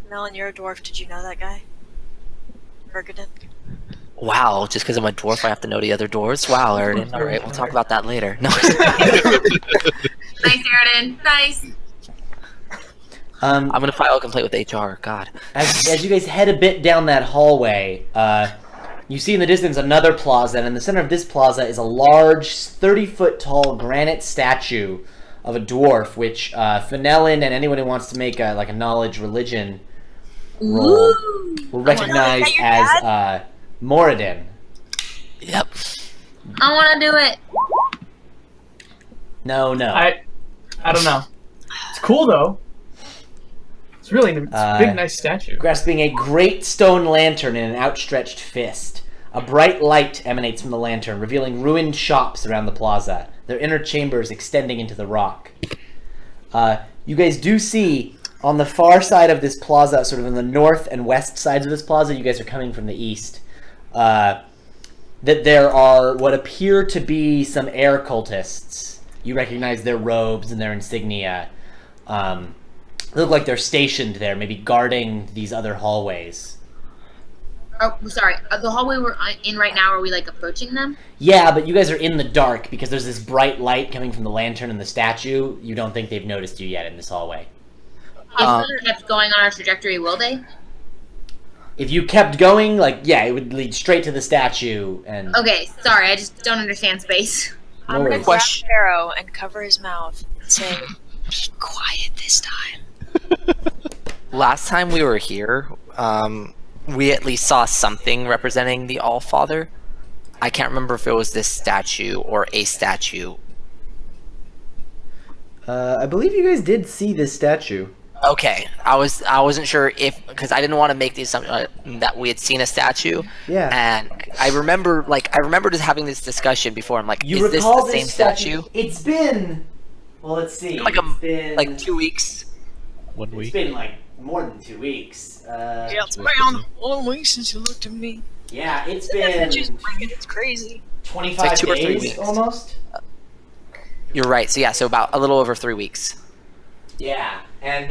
Melon, you're a dwarf. Did you know that guy? Bergaden? Wow, just because I'm a dwarf, I have to know the other dwarves? Wow, Eridan. All right, we'll talk about that later. No. Nice, Eridan. Nice. I'm gonna file a complaint with HR. God. As you guys head a bit down that hallway, you see in the distance another plaza, and in the center of this plaza is a large, 30-foot tall granite statue of a dwarf, which Fenelon and anyone who wants to make a knowledge religion roll Ooh. will recognize Is that your as Moradin. Yep. I want to do it. No. I don't know. It's cool though. It's really it's a big, nice statue. Grasping a great stone lantern in an outstretched fist. A bright light emanates from the lantern, revealing ruined shops around the plaza, their inner chambers extending into the rock. You guys do see, on the far side of this plaza, sort of in the north and west sides of this plaza, you guys are coming from the east, that there are what appear to be some air cultists. You recognize their robes and their insignia. They look like they're stationed there, maybe guarding these other hallways. Oh, sorry. The hallway we're in right now, are we like approaching them? Yeah, but you guys are in the dark because there's this bright light coming from the lantern and the statue. You don't think they've noticed you yet in this hallway. If we kept going on our trajectory, will they? If you kept going, it would lead straight to the statue and... Okay, sorry. I just don't understand space. No I'm gonna worries. grab Question. Pharaoh and cover his mouth and say, "Be quiet this time." Last time we were here, we at least saw something representing the Allfather. I can't remember if it was this statue or a statue. I believe you guys did see this statue. Okay, I wasn't sure if, because I didn't want to make the assumption that we had seen a statue. Yeah. And I remember just having this discussion before. I'm like, You is this recall the same this statue? It's been... Well, let's see. Like It's been... like 2 weeks. 1 It's week. been, more than 2 weeks. Yeah, it's been 1 week since you looked at me. Yeah, it's Statue's been bringing it's crazy. 25 It's like 2 or 3 days weeks. almost. You're right. So yeah, so about a little over 3 weeks. Yeah, and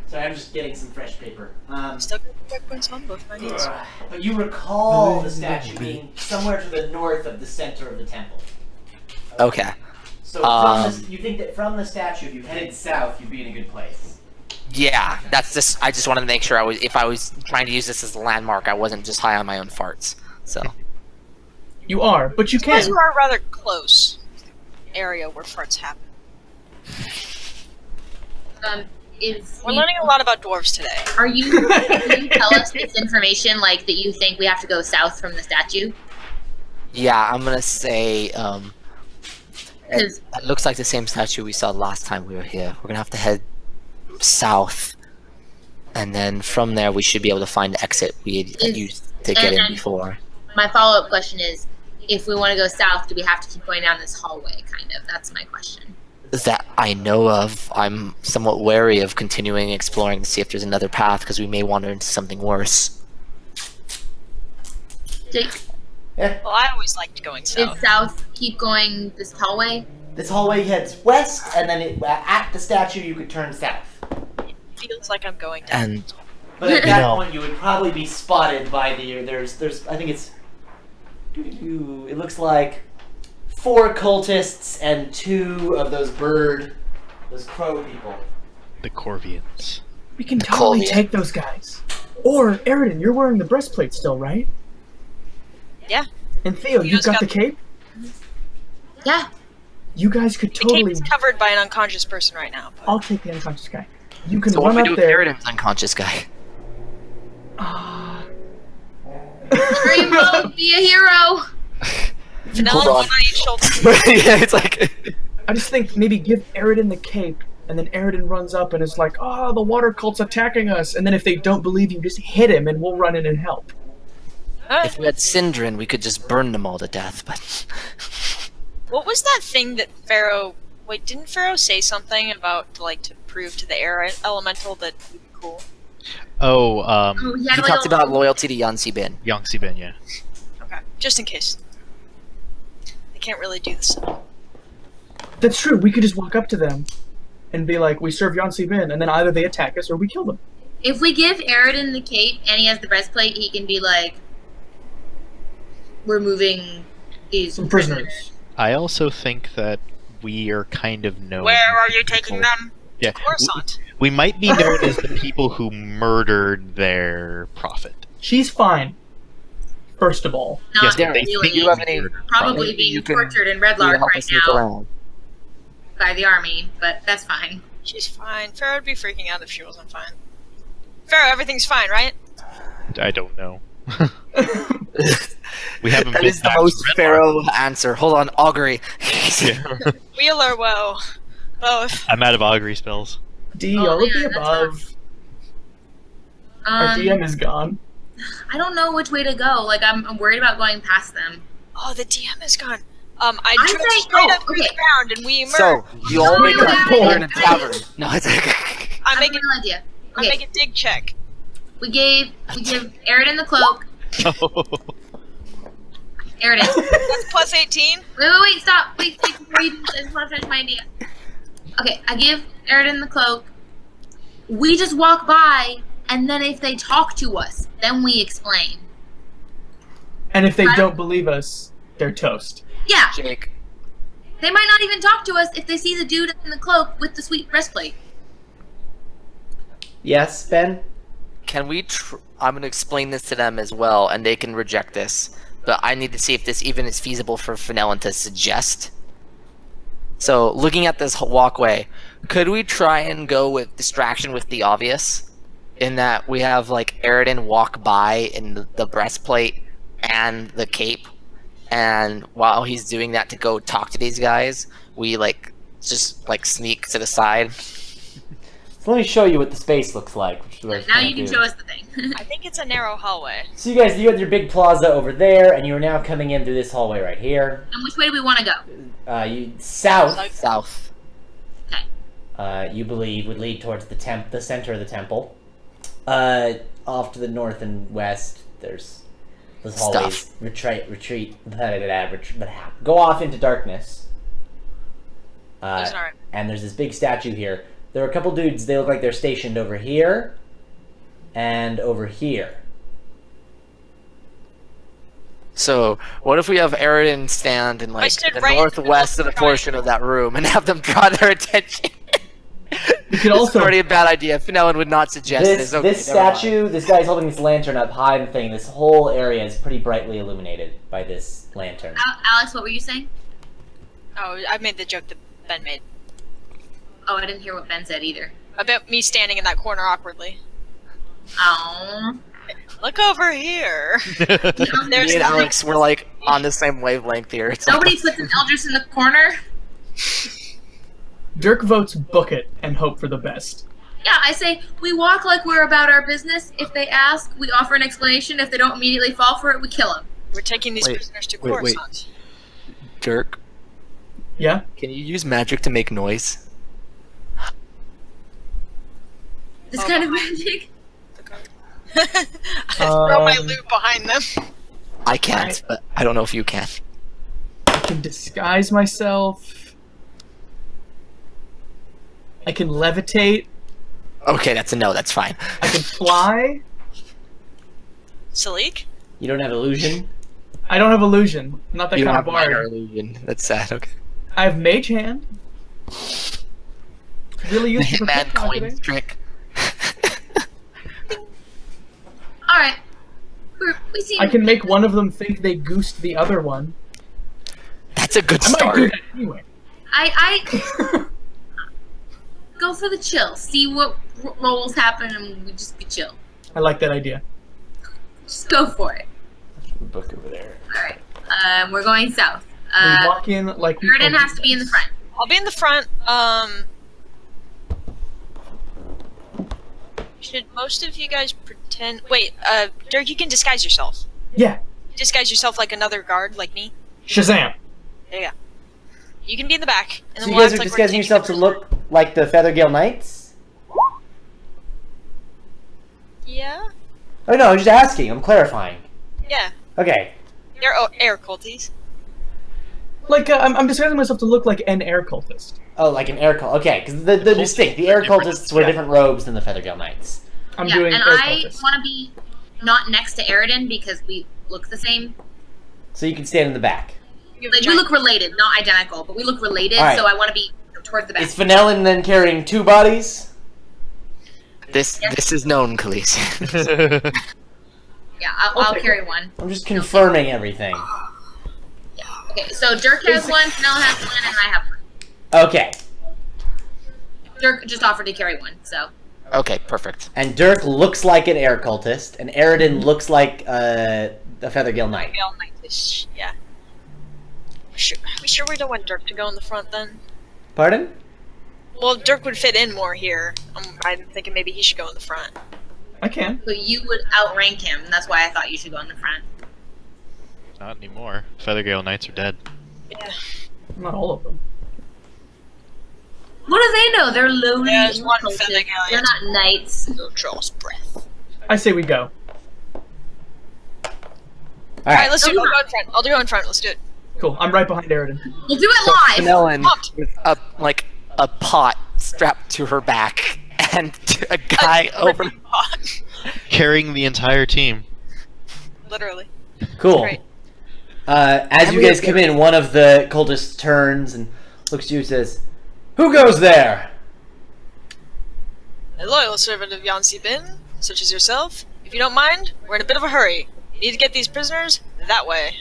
sorry, I'm just getting some fresh paper. Still got the checkpoints on both my knees. But you recall the statue being somewhere to the north of the center of the temple. Okay. So you think that from the statue, if you headed south, you'd be in a good place. Yeah, that's just. I just wanted to make sure if I was trying to use this as a landmark, I wasn't just high on my own farts. So You are, but you Because can. you are rather close area where farts happen. Is We're learning a lot about dwarves today. Are you? Can you tell us this information, like that you think we have to go south from the statue? yeah, I'm gonna say Because it looks like the same statue we saw last time we were here. We're gonna have to head south, and then from there we should be able to find the exit we had used to get in before. my follow-up question is, if we want to go south, do we have to keep going down this hallway? Kind of. That's my question. That I know of. I'm somewhat wary of continuing exploring to see if there's another path because we may wander into something worse. Jake, Yeah. Well, I always liked going did south. south keep going this hallway? This hallway heads west, and then at the statue, you could turn south. Feels like I'm going down. And But at that No. point, you would probably be spotted by there's I think it's it looks like 4 cultists and 2 of those crow people. The Corvians. We can totally Colby. take those guys. Or, Aridin, you're wearing the breastplate still, right? Yeah. And Theo, you Theo's got got the cape? Yeah. You guys could The totally... cape is covered by an unconscious person right now. But I'll take the unconscious guy. You can so what run do we up do with there. Aridin's unconscious guy? Ah. Dream mode, be a hero. Vanilla Hold one on. on each shoulder. Yeah, it's like I just think maybe give Aridin the cape, and then Aridin runs up and is like, "Oh, the water cult's attacking us." And then if they don't believe you, just hit him, and we'll run in and help. if we had Syndrin, we could just burn them all to death. But What was that thing that Pharaoh? Wait, didn't Pharaoh say something about to prove to the air elemental that he'd be cool? Oh, Oh, he had, like, talked a- about loyalty to Yansi Bin. Yangtze Ben, yeah. Okay, just in case. They can't really do this. That's true. We could just walk up to them and be like, "We serve Yansi Bin," and then either they attack us or we kill them. If we give Aridin the cape and he has the breastplate, he can be like, "We're moving these Some prisoners. I also think that we are kind of known. Where are you taking them? Yeah, Coruscant. we might be known as the people who murdered their prophet. She's fine. First of all, Not Yes, but they really. think you have any- murdered Probably Maybe being you can- tortured in Red You Lark help right us sneak now around. by the army, but that's fine. She's fine. Pharaoh would be freaking out if she wasn't fine. Pharaoh, everything's fine, right? I don't know. We haven't That been is the back to most Red Pharaoh answer. Hold on, augury. Lark. Yeah. Wheel or woe? Both. I'm out of augury spells. D, Oh, all of yeah, the that's above. Our DM is gone. I don't know which way to go. Like, I'm worried about going past them. Oh, the DM is gone. I I drove say- straight oh, up through the okay. ground and we emerged. So you all wake no, up. no, We're in a no. tavern. No, it's I I make have it. no idea. I Okay, make a dig check. we give Aridin the cloak. Aridin. That's plus 18. Wait, stop. Wait, before you do this, I just want to finish my idea. Okay, I give Aridin the cloak. We just walk by, and then if they talk to us, then we explain. And if they don't believe us, they're toast. Yeah, Jake, they might not even talk to us if they see the dude in the cloak with the sweet breastplate. Yes, Ben. can we? I'm going to explain this to them as well, and they can reject this. But I need to see if this even is feasible for Fenelon to suggest. So, looking at this walkway, could we try and go with distraction with the obvious? In that we have, like, Aridin walk by in the breastplate and the cape, and while he's doing that to go talk to these guys, we, just sneak to the side. So let me show you what the space looks like. Which is what I was Now trying you to can do. show us the thing. I think it's a narrow hallway. So you guys, you have your big plaza over there, and you are now coming in through this hallway right here. And which way do we want to go? You south. South. You believe would lead towards the center of the temple. Off to the north and west, there's those Stuff. hallways retreat. Go off into darkness. That's alright. And there's this big statue here. There are a couple dudes. They look like they're stationed over here and over here. So, what if we have Aridin stand in like stood the right in the northwest of middle the of the portion of that room and have them draw their attention? We could It's also already a bad idea. Fenelon would not suggest this. Okay, This never mind. statue, this guy's holding this lantern up high and thing. This whole area is pretty brightly illuminated by this lantern. Alex, what were you saying? Oh, I made the joke that Ben made Oh, I didn't hear what Ben said either. about me standing in that corner awkwardly. Oh. Look over here. Me and Alex were like on the same wavelength here. It's Nobody like, puts an Eldris in the corner. Dirk votes book it and hope for the best. Yeah, I say we walk like we're about our business. If they ask, we offer an explanation. If they don't immediately fall for it, we kill them. We're taking these Wait, prisoners to wait, wait. Coruscant. Dirk, Yeah? can you use magic to make noise? This Oh. kind of magic. I throw my Um, loot behind them. I can't, but I don't know if you can. I can disguise myself. I can levitate. Okay, that's a no. That's fine. I can fly. Salik? You don't have illusion? I don't have illusion. I'm not that You don't kind have of minor bard. illusion. That's sad. Okay. I have mage hand. Really The useful for Hitman pickpocketing. coins trick. All right. We see. I can make one of them think they goosed the other one. That's a good I might do start. that anyway. I go for the chill. See what rolls happen, and we just be chill. I like that idea. Just go for it. Book over there. All right. We're going south. We walk in like we Jordan has to be in the front. I'll be in the front. Should most of you guys pretend? Wait, Dirk, you can disguise yourself. Yeah. Disguise yourself like another guard, like me. Shazam. There you go. You can be in the back, and So then you we'll guys act are like we're disguising taking yourself to the look like the Feathergale Knights? Yeah. Oh no, I'm just asking. I'm clarifying. Yeah. Okay. They're air culties. Like I'm disguising myself to look like an air cultist. Oh, like an air cult. Okay, because the distinct. The air cultists wear different robes than the Feathergale Knights. I'm Yeah, doing and air I cultist. want to be not next to Aridin because we look the same. So you can stand in the back. Like, we look related, not identical, but we look related. All right. So I want to be towards the back. Is Fenelon then carrying two bodies? This is known, Khaleesi. Yeah, I'll Okay. carry one. I'm just confirming everything. Okay, so Dirk has one, Fenella has one, and I have one. Okay. Dirk just offered to carry one, so. Okay, perfect. And Dirk looks like an air cultist, and Aridin looks like a Feathergale Knight. All night-ish. Yeah. We sure we don't want Dirk to go in the front then? Pardon? Well, Dirk would fit in more here. I'm thinking maybe he should go in the front. I can. So you would outrank him, and that's why I thought you should go in the front. Not anymore. Feathergale Knights are dead. Yeah. Not all of them. What do they know? They're lowly. Yeah, there's one cultists. Feathergale. They're not knights. He'll draw his breath. I say we go. Alright, let's do it. Don't I'll go in front. I'll go in front. Let's do it. Cool. I'm right behind Aridin. We'll do it So live. Fenelon Pumped. with a pot strapped to her back and a guy over. Carrying the entire team. Literally. Cool. Great. As you guys come in, one of the cultists turns and looks at you and says, "Who goes there?" A loyal servant of Yansi Bin, such as yourself. If you don't mind, we're in a bit of a hurry. Need to get these prisoners that way.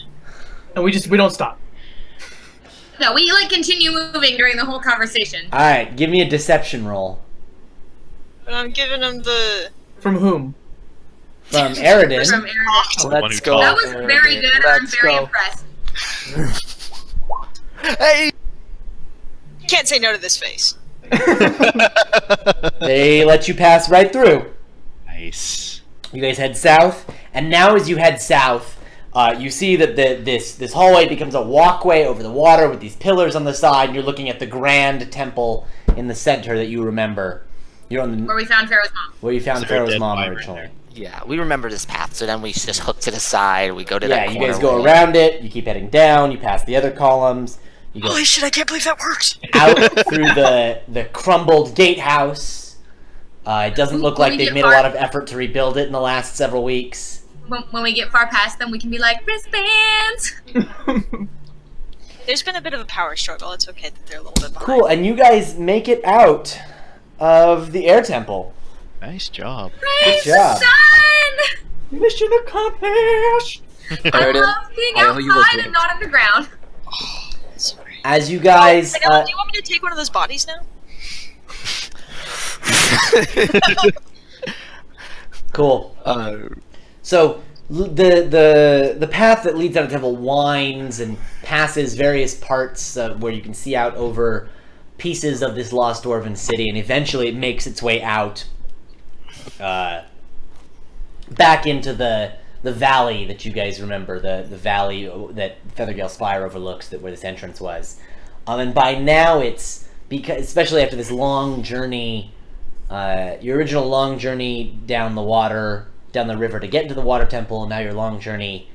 And we don't stop. No, we continue moving during the whole conversation. Alright, give me a deception roll. But I'm giving them the... From whom? From Aridin. From Aridin. one Let's who go. talks. That was very good, and I'm Let's very go. impressed. Hey! Can't say no to this face. They let you pass right through. Nice. You guys head south, and now as you head south, you see that this hallway becomes a walkway over the water with these pillars on the side, and you're looking at the grand temple in the center that you remember. You're on Where we found Pharaoh's mom. where you found Is there a Pharaoh's dead mom wyvern originally. there? Yeah, we remember this path, so then we just hook to the side, we go to Yeah, that you corner. guys go around it. You keep heading down. You pass the other columns. You go Holy shit! I can't believe that worked. out through the crumbled gatehouse. It doesn't look like they've made a lot of effort to rebuild it in the last several weeks. When we get far past them, we can be like, wristbands! There's been a bit of a power struggle. It's okay that they're a little bit behind. Cool, and you guys make it out of the air temple. Nice job. Praise the job. sun! Mission accomplished. I Aridin, love being I owe you a outside drink. and not underground. Sorry. As you guys, Vanilla, do you want me to take one of those bodies now? cool. Uh, So the path that leads out of the temple winds and passes various parts where you can see out over pieces of this lost dwarven city, and eventually it makes its way out back into the valley that you guys remember, the valley that Feathergale Spire overlooks, that where this entrance was. And by now it's, because especially after this long journey, your original long journey down the river to get into the water temple, and now your long journey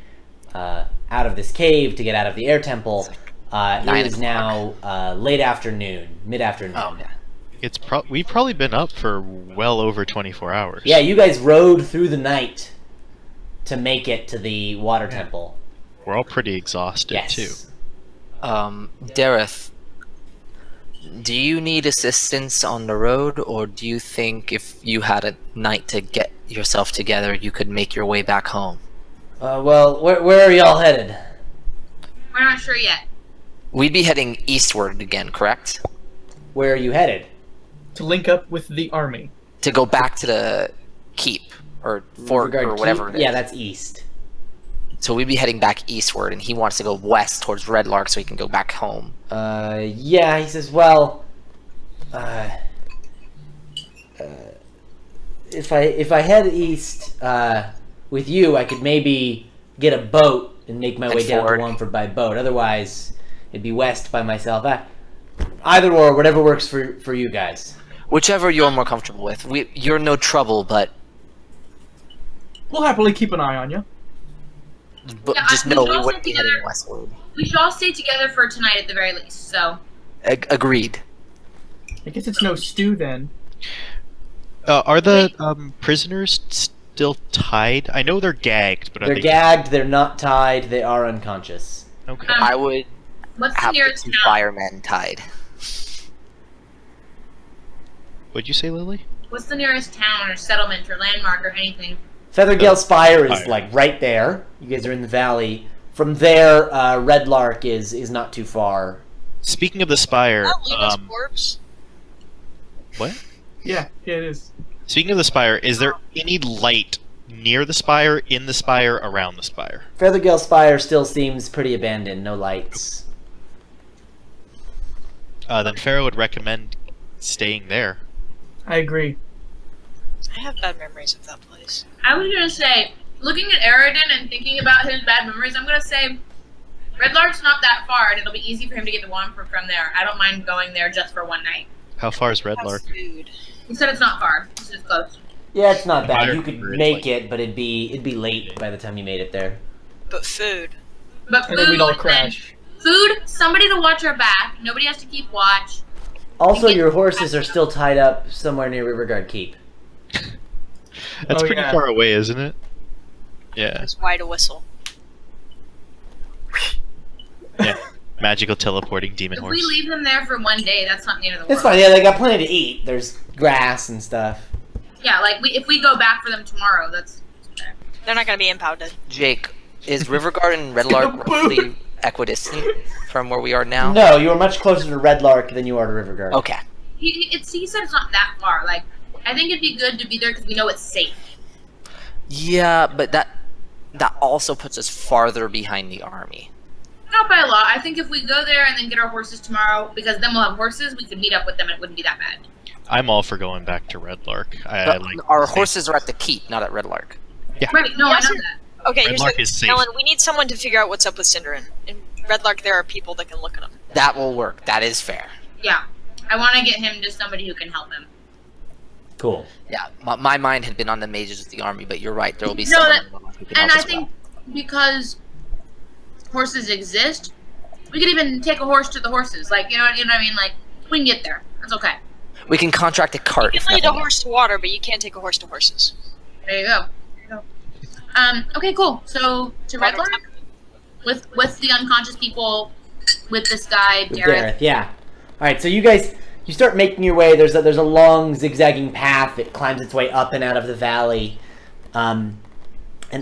out of this cave to get out of the air temple. It is now late afternoon, mid-afternoon. oh, yeah. We've probably been up for well over 24 hours. Yeah, you guys rode through the night to make it to the water temple. We're all pretty exhausted Yes. too. Dareth, do you need assistance on the road, or do you think if you had a night to get yourself together, you could make your way back home? Well, where are y'all headed? We're not sure yet. We'd be heading eastward again, correct? Where are you headed? To link up with the army. To go back to the keep, or fort, Regard or to- whatever it is. Yeah, that's east. So we'd be heading back eastward, and he wants to go west towards Red Lark so he can go back home. Yeah, he says, well, if I head east with you, I could maybe get a boat and make my And way down to forward. Womford by boat. Otherwise, it'd be west by myself. Either or, whatever works for you guys. Whichever you're more comfortable with. You're no trouble, but We'll happily keep an eye on you. Yeah, just we know should we all wouldn't sit be heading together. westward. We should all stay together for tonight at the very least, so. Agreed. I guess it's no stew then. Are the prisoners still tied? I know they're gagged, but are They're they gagged, they're not tied, they are unconscious. Okay. I would What's the have the nearest two town? firemen tied. What'd you say, Lily? What's the nearest town or settlement or landmark or anything? Feathergale Spire is Spire. like right there. You guys are in the valley. From there, Red Lark is not too far. Speaking of the spire, Not Luna's corpse. what? Yeah, it is. Speaking of the spire, is there any light near the spire, in the spire, around the spire? Feathergale Spire still seems pretty abandoned, no lights. Then Pharaoh would recommend staying there. I agree. I have bad memories of that place. I was gonna say, looking at Aridin and thinking about his bad memories, I'm gonna say Red Lark's not that far, and it'll be easy for him to get to Womford from there. I don't mind going there just for one night. How far is Red Have Lark? food. He said it's not far. He said it's close. Yeah, it's not bad. Fire You could is make like- it, but it'd be late by the time you made it there. But food. But And then we'd all food, crash. food, somebody to watch our back. Nobody has to keep watch. Also, get- your horses are still tied up somewhere near Riverguard Keep. That's Oh, pretty yeah. far away, isn't it? Yeah. It's wide a whistle. Yeah. Magical teleporting demon If horse. we leave them there for one day, that's not the end of the It's world. fine. Yeah, they got plenty to eat. There's grass and stuff. Yeah, like if we go back for them tomorrow, that's okay. They're not gonna be impounded. Jake, is Riverguard and Red Lark roughly equidistant from where we are now? No, you are much closer to Red Lark than you are to Riverguard. Okay. He said it's not that far. Like, I think it'd be good to be there because we know it's safe. Yeah, but that also puts us farther behind the army. Not by a lot. I think if we go there and then get our horses tomorrow, because then we'll have horses, we could meet up with them and it wouldn't be that bad. I'm all for going back to Red Lark. I But like our staying- horses are at the keep, not at Red Lark. Right, no, I Yes. know that. Okay, Red here's Lark the is safe. Ellen, we need someone to figure out what's up with Cinderin. In Red Lark, there are people that can look at them. That will work. That is fair. Yeah. I want to get him to somebody who can help him. Cool. Yeah, my mind had been on the mages of the army, but you're right. There will be No, someone that- who can And help I as think well. because horses exist, we could even take a horse to the horses. Like, you know what I mean? Like, we can get there. That's okay. We can contract a cart. You if can lead a nothing horse to water, but you can't take a horse to horses. There you go. Okay, cool. So to Red Lord with the unconscious people, with this guy With Dareth. Dareth, yeah. All right, so you guys, you start making your way. There's a long zigzagging path that climbs its way up and out of the valley. And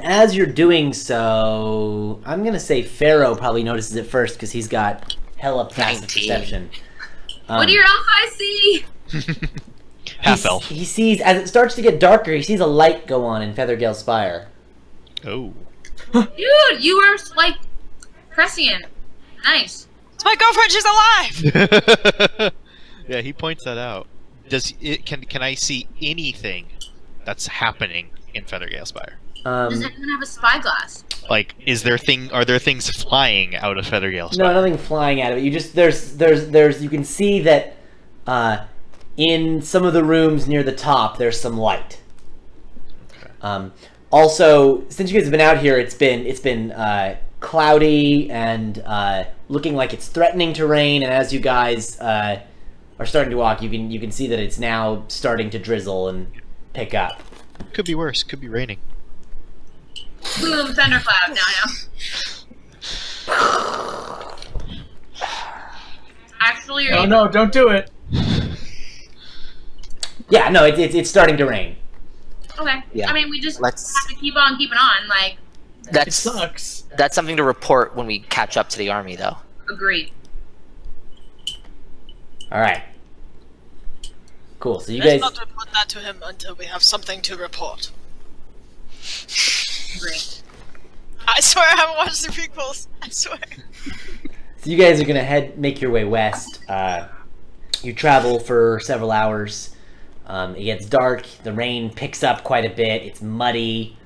as you're doing so, I'm gonna say Pharaoh probably notices it first because he's got hella passive 19. perception. What do your elf eyes see? Half elf. He sees, as it starts to get darker, he sees a light go on in Feathergale Spire. Oh. Dude, you are like prescient. Nice. It's my girlfriend. She's alive. Yeah, he points that out. Does it? Can I see anything that's happening in Feathergale Spire? Does anyone have a spyglass? Like, are there things flying out of Feathergale Spire? No, nothing flying out of it. You just there's you can see that in some of the rooms near the top there's some light. Also, since you guys have been out here, it's been cloudy and looking like it's threatening to rain. And as you guys are starting to walk, you can see that it's now starting to drizzle and pick up. Could be worse. Could be raining. Boom, thundercloud. Now. Actually, Oh no, don't do it. Yeah, no, it's starting to rain. Okay. Yeah. I mean, we just Let's- have to keep on keeping on. Like, It That's sucks. that's something to report when we catch up to the army, though. agree. All right. Cool. So you Let's guys. not report that to him until we have something to report. Agree. I swear I haven't watched the prequels. I swear. So you guys are gonna make your way west. You travel for several hours. It gets dark. The rain picks up quite a bit. It's muddy,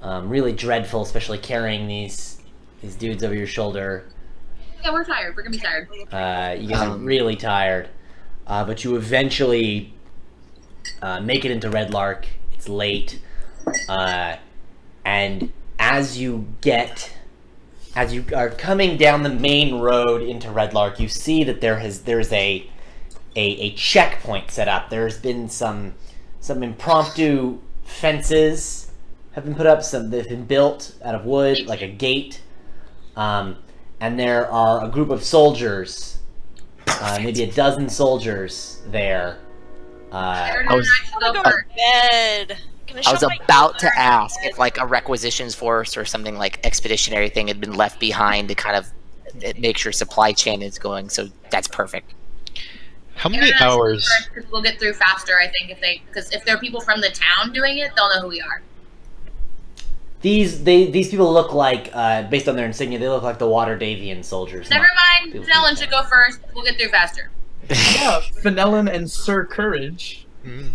really dreadful, especially carrying these dudes over your shoulder. Yeah, we're tired. We're gonna be tired. You guys are really tired, but you eventually make it into Red Lark. It's late, and as you are coming down the main road into Red Lark, you see that there's a checkpoint set up. There's been some impromptu fences have been put up. Some they've been built out of wood, like a gate. And there are a group of soldiers, maybe a dozen soldiers there. Aaron I and was- I should go I'm gonna go first. to bed. Can I was show my about to killer? ask if like a requisitions force or something like expeditionary thing had been left behind to kind of make sure supply chain is going. So that's perfect. How Aaron many and I should go hours? first 'cause we'll get through faster. I think because if there are people from the town doing it, they'll know who we are. These people look like, based on their insignia, they look like the Waterdavian soldiers. Never mind. people Nellen from should go first. We'll get through faster. Yeah, Fenelon and Sir Courage. Mm.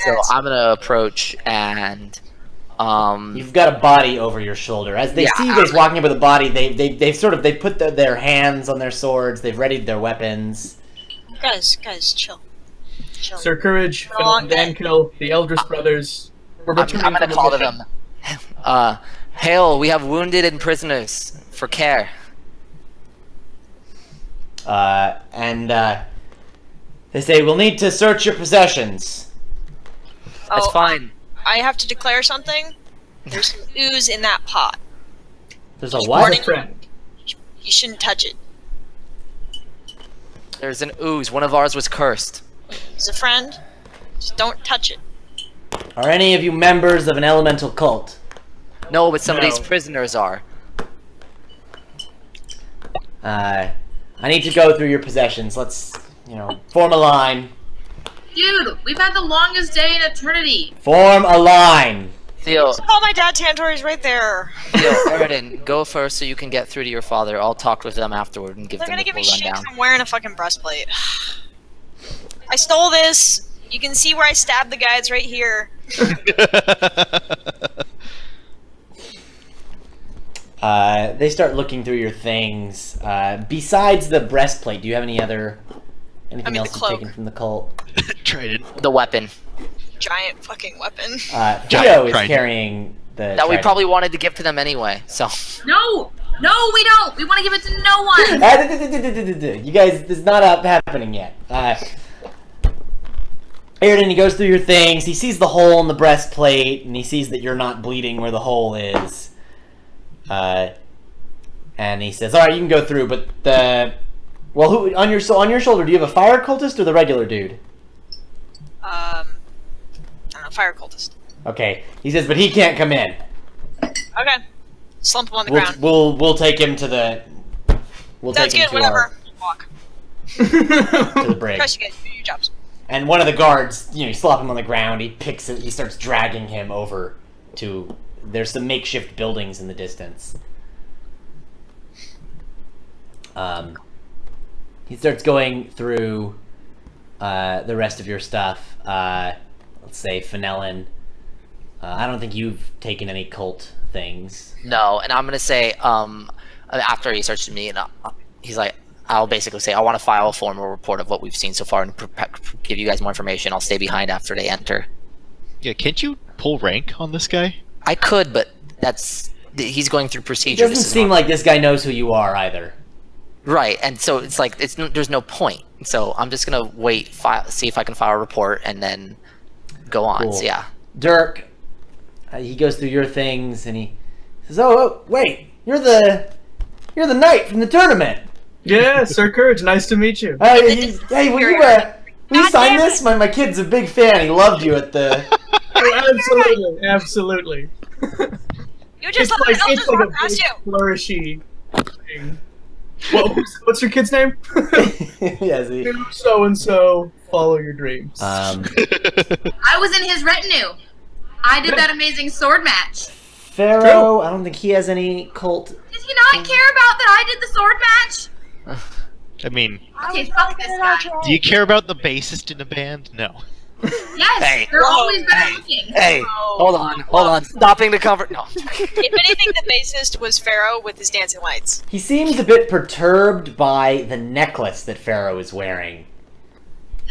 So I'm gonna approach and You've got a body over your shoulder. As they Yeah. see you guys walking up with a body, they've put their hands on their swords. They've readied their weapons. Guys, chill. Chill. Sir Courage, Long Fenelon, Dankill, the Eldris brothers. We're I'm returning gonna from a call to mission. them. Hail! We have wounded and prisoners for care. They say, we'll need to search your possessions. That's Oh, fine. I have to declare something. There's some ooze in that pot. There's a As what? a friend. You shouldn't touch it. There's an ooze. One of ours was cursed. As a friend, just don't touch it. Are any of you members of an elemental cult? No, but some of these No. prisoners are. I need to go through your possessions. Let's, form a line. Dude, we've had the longest day in eternity. Form a line. Theo, Oh, my dad Tantor is right there. Eridan, go first so you can get through to your father. I'll talk with them afterward and give They're them gonna the give me full shit 'cause rundown. I'm wearing a fucking breastplate. I stole this. You can see where I stabbed the guys right here. They start looking through your things. Besides the breastplate, do you have any other Anything I mean, else the you've cloak. taken from the cult? Trident. The weapon Giant fucking weapon. Theo is trident. carrying the that we trident. probably wanted to give to them anyway. So No, we don't. We want to give it to no one. You guys, this is not happening yet. Airden, he goes through your things. He sees the hole in the breastplate, and he sees that you're not bleeding where the hole is. And he says, "All right, you can go through, but who on your shoulder? Do you have a fire cultist or the regular dude?" I don't know, fire cultist. Okay. He says, "But he can't come in. Okay. Slump him on the ground. We'll take him to the. We'll Sounds take him good, to whatever. Walk. to the brig." Trust you guys, do your jobs. And one of the guards, you slap him on the ground. He picks it. He starts dragging him over to. There's some makeshift buildings in the distance. He starts going through the rest of your stuff. Let's say Fenelon. I don't think you've taken any cult things. no, and I'm gonna say after he searches me, and he's like, I'll basically say I want to file a formal report of what we've seen so far and give you guys more information. I'll stay behind after they enter. Yeah, can't you pull rank on this guy? I could, but he's going through It procedure. doesn't seem like this guy knows who you are either. Right, and so it's like there's no point. So I'm just gonna wait, see if I can file a report, and then go on. Cool. So yeah, Dirk, he goes through your things and he says, "Oh, wait, you're the knight from the tournament. Yeah, Sir Courage, nice to meet you. Hey, will you sign this? My kid's a big fan. He loved you at the." Oh, absolutely. You just let the elders walk past you. flourishy thing. What's your kid's name? Yes. Do so and so. Follow your dreams. I was in his retinue. I did that amazing sword match. Pharaoh, I don't think he has any cult. Did he not care about that I did the sword match? I mean, Okay, fuck this guy. do you care about the bassist in a band? No. Yes, Hey. they're always better looking. hey, hold on, stopping the cover. No, If anything, the bassist was Pharaoh with his dancing lights. He seems a bit perturbed by the necklace that Pharaoh is wearing.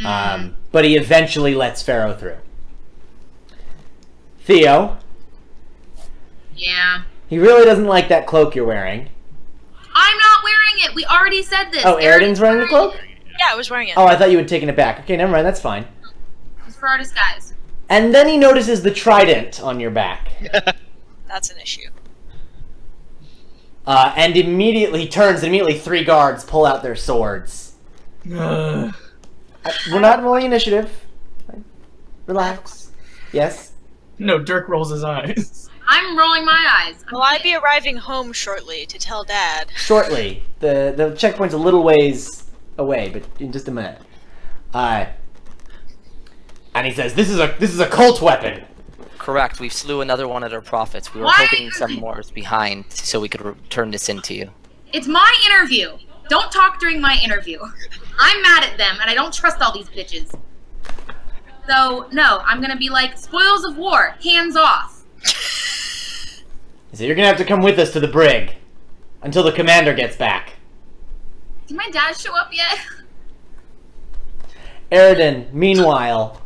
But he eventually lets Pharaoh through. Theo, Yeah. he really doesn't like that cloak you're wearing. I'm not wearing it. We already said this. Oh, Eridan's wearing the cloak? Yeah, I was wearing it. Oh, I thought you had taken it back. Okay, never mind, that's fine. It's for our disguise. And then he notices the trident on your back. That's an issue. And immediately turns, and immediately 3 guards pull out their swords. We're not rolling initiative. Relax. Yes? No, Dirk rolls his eyes. I'm rolling my eyes. Will I be arriving home shortly to tell Dad? Shortly. The checkpoint's a little ways away, but in just a minute. And he says, "This is a cult weapon." correct. We slew another one of their prophets. We were Why? hoping some more is behind so we could turn this into you. It's my interview. Don't talk during my interview. I'm mad at them, and I don't trust all these bitches. So, no, I'm gonna be like, spoils of war, hands off. So you're gonna have to come with us to the brig until the commander gets back. Did my dad show up yet? Eridan, meanwhile,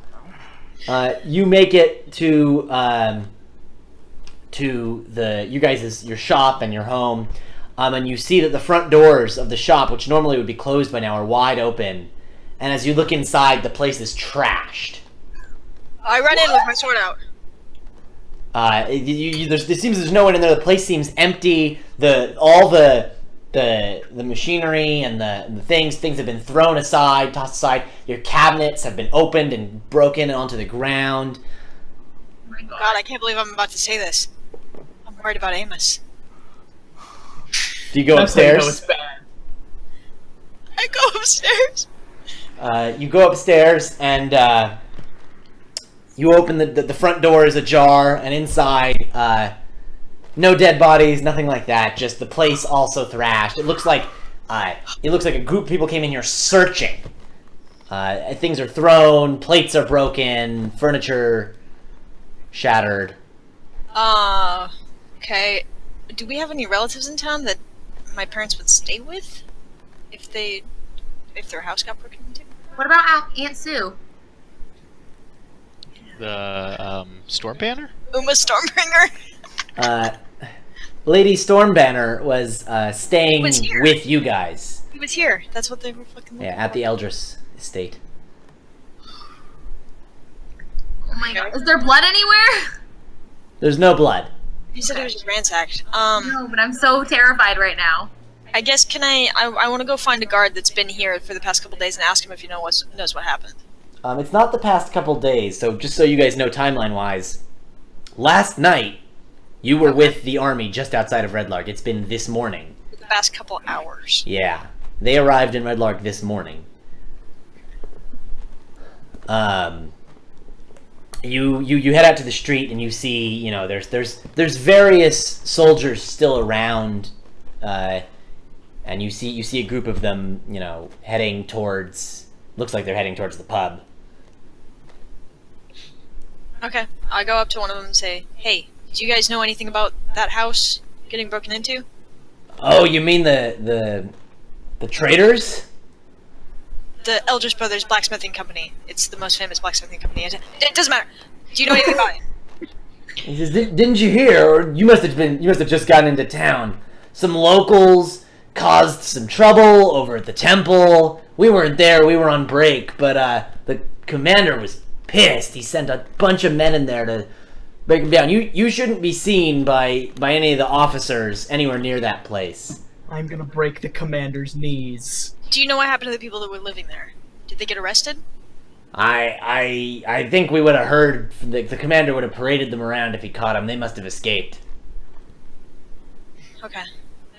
you make it to your guys' shop and your home, and you see that the front doors of the shop, which normally would be closed by now, are wide open. And as you look inside, the place is trashed. I run in with my sword out. It seems there's no one in there. The place seems empty. All the machinery and the things have been thrown aside, tossed aside. Your cabinets have been opened and broken onto the ground. Oh my God, I can't believe I'm about to say this. I'm worried about Amos. Do you go That's how you know upstairs? it's bad. I go upstairs. You go upstairs and you open the front door is ajar, and inside, no dead bodies, nothing like that. Just the place also thrashed. It looks like a group of people came in here searching. Things are thrown, plates are broken, furniture shattered. Okay. Do we have any relatives in town that my parents would stay with if their house got broken into? What about Aunt Sue? The Storm Banner? Uma Stormbringer. Lady Stormbanner was staying Was here. with you guys. He was here. That's what they were fucking. Yeah, at the Eldris estate. Oh my god. Is there blood anywhere? There's no blood. He said it was just ransacked. No, but I'm so terrified right now. I guess can I want to go find a guard that's been here for the past couple days and ask him if he knows what happened. It's not the past couple days, so just so you guys know timeline-wise, last night you were with the army just outside of Redlark. It's been this morning. The past couple hours. Yeah, they arrived in Redlark this morning. You head out to the street and you see, you know, there's various soldiers still around, and you see a group of them, you know, heading towards. Looks like they're heading towards the pub. Okay, I go up to one of them and say, "Hey, do you guys know anything about that house getting broken into?" Oh, you mean the traders? The Eldridge Brothers Blacksmithing Company. It's the most famous blacksmithing company. It doesn't matter. Do you know anything about it? He says, "Didn't you hear? Or you must have just gotten into town. Some locals caused some trouble over at the temple. We weren't there. We were on break, but the commander was pissed. He sent a bunch of men in there to break them down. You shouldn't be seen by any of the officers anywhere near that place." I'm gonna break the commander's knees. Do you know what happened to the people that were living there? Did they get arrested? I think we would have heard. The commander would have paraded them around if he caught them. They must have escaped. Okay,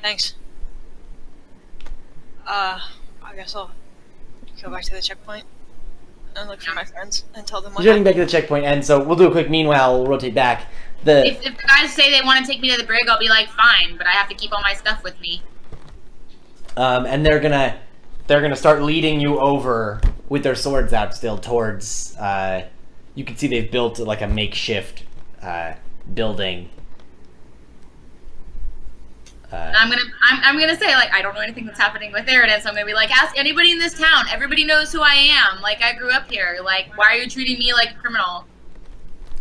thanks. I guess I'll go back to the checkpoint and look for my friends and tell them what He's heading happened. back to the checkpoint, and so we'll do a quick. Meanwhile, we'll rotate back. If the guys say they want to take me to the brig, I'll be like, fine, but I have to keep all my stuff with me. And they're gonna start leading you over with their swords out still towards. You can see they've built like a makeshift building. I'm gonna say, like, I don't know anything that's happening with Eridan, so I'm gonna be like, ask anybody in this town. Everybody knows who I am. Like, I grew up here. Like, why are you treating me like a criminal?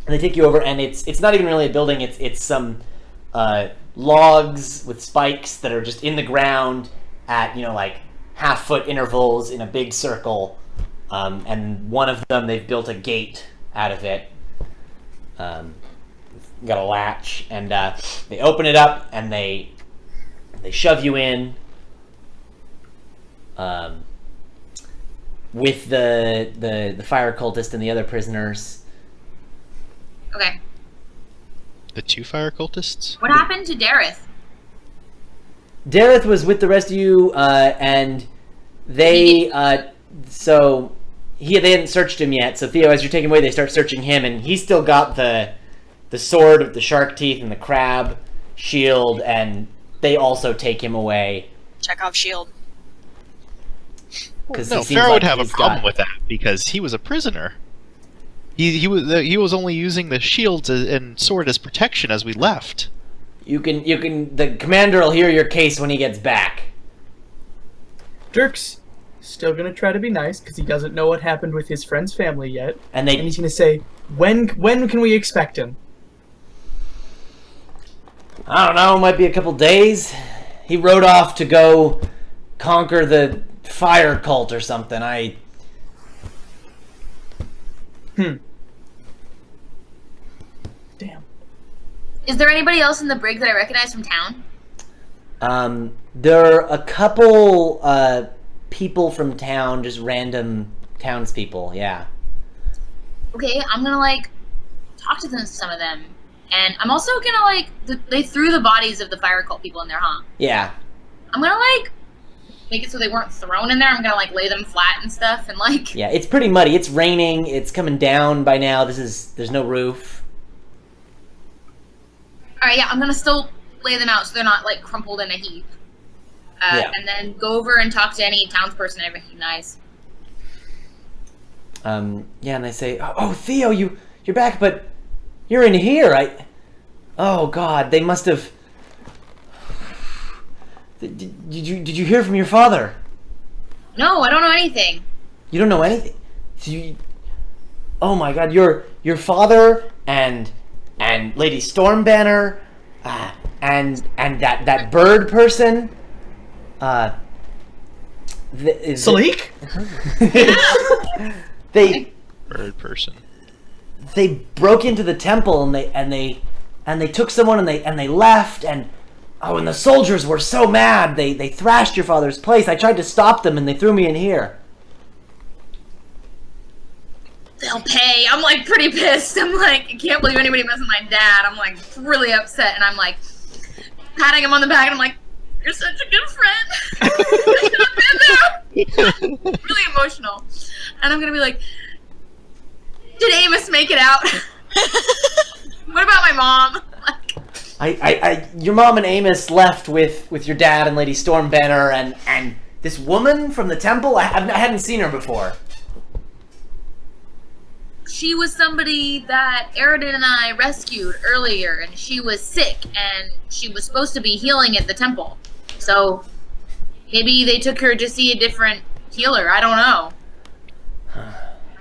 And they take you over, and it's not even really a building. It's some logs with spikes that are just in the ground at, you know, like half-foot intervals in a big circle. And one of them, they've built a gate out of it. Got a latch, and they open it up, and they shove you in. With the fire cultist and the other prisoners. Okay. The two fire cultists? What happened to Dareth? Dareth was with the rest of you, and they they hadn't searched him yet. So Theo, as you're taking away, they start searching him, and he's still got the sword with the shark teeth and the crab shield, and they also take him away. Chekhov's shield. Because No, Pharaoh would have a problem with that because he was a prisoner. He was only using the shield and sword as protection as we left. You can. The commander will hear your case when he gets back. Dirk's still gonna try to be nice because he doesn't know what happened with his friend's family yet, And and he's gonna say, "When can we expect him?" I don't know, might be a couple days. He rode off to go conquer the fire cult or something. Damn. Is there anybody else in the brig that I recognize from town? There are a couple people from town, just random townspeople, yeah. Okay, I'm gonna, like, talk to some of them. And I'm also gonna, like, they threw the bodies of the fire cult people in there, huh? Yeah. I'm gonna, like, make it so they weren't thrown in there. I'm gonna, like, lay them flat and stuff and, like... Yeah, it's pretty muddy. It's raining. It's coming down by now. There's no roof. Alright, yeah, I'm gonna still lay them out so they're not, like, crumpled in a heap. Yeah. And then go over and talk to any townsperson I recognize. Yeah, and they say, "Oh, Theo, you're back, but you're in here." Oh God, they must have. Did you hear from your father? No, I don't know anything. You don't know anything. So oh my God! Your father and Lady Stormbanner, and that bird person. Salik? They Bird person. they broke into the temple and they took someone and they left and the soldiers were so mad they thrashed your father's place. I tried to stop them and they threw me in here. They'll pay. I'm like pretty pissed. I'm like, I can't believe anybody messed with my dad. I'm like really upset, and I'm like patting him on the back, and I'm like, "You're such a good friend." I should have been there. Really emotional, and I'm gonna be like, "Did Amos make it out? What about my mom?" Like, Your mom and Amos left with your dad and Lady Stormbanner and this woman from the temple. I hadn't seen her before. she was somebody that Aridin and I rescued earlier, and she was sick, and she was supposed to be healing at the temple. So maybe they took her to see a different healer. I don't know.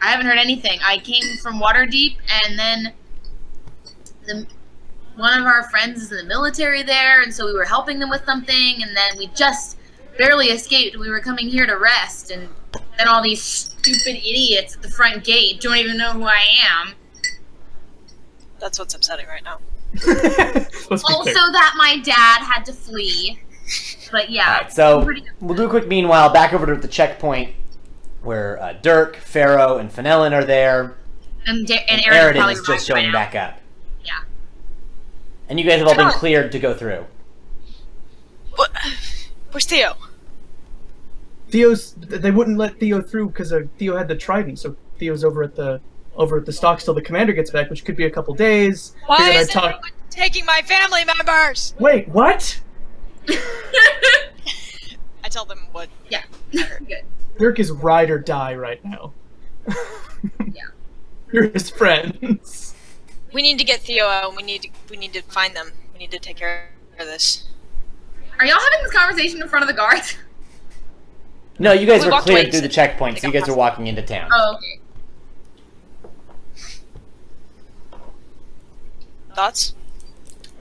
I haven't heard anything. I came from Waterdeep, and then one of our friends is in the military there, and so we were helping them with something, and then we just barely escaped. We were coming here to rest, and then all these stupid idiots at the front gate don't even know who I am. That's what's upsetting right now. Let's be Also, clear. that my dad had to flee. But yeah. Alright, so we'll do a quick meanwhile back over to the checkpoint where Dirk, Pharaoh, and Fenelon are there. And And Aaron Aridin probably is just arrived by showing now. back up. Yeah. And you guys have all been Come on. cleared to go through. What? Where's Theo? They wouldn't let Theo through because Theo had the trident, so Theo's over at the stocks till the commander gets back, which could be a couple days. Why Figured I'd is everyone taking my family members? Wait, what? I tell them what. Yeah. Good. Dirk is ride or die right now. Yeah. You're his friends. We need to get Theo out. And we need to find them. We need to take care of this. Are y'all having this conversation in front of the guards? No, you guys We were walked cleared away, through the checkpoint, so they you got guys are past- walking into town. Oh, okay. Thoughts?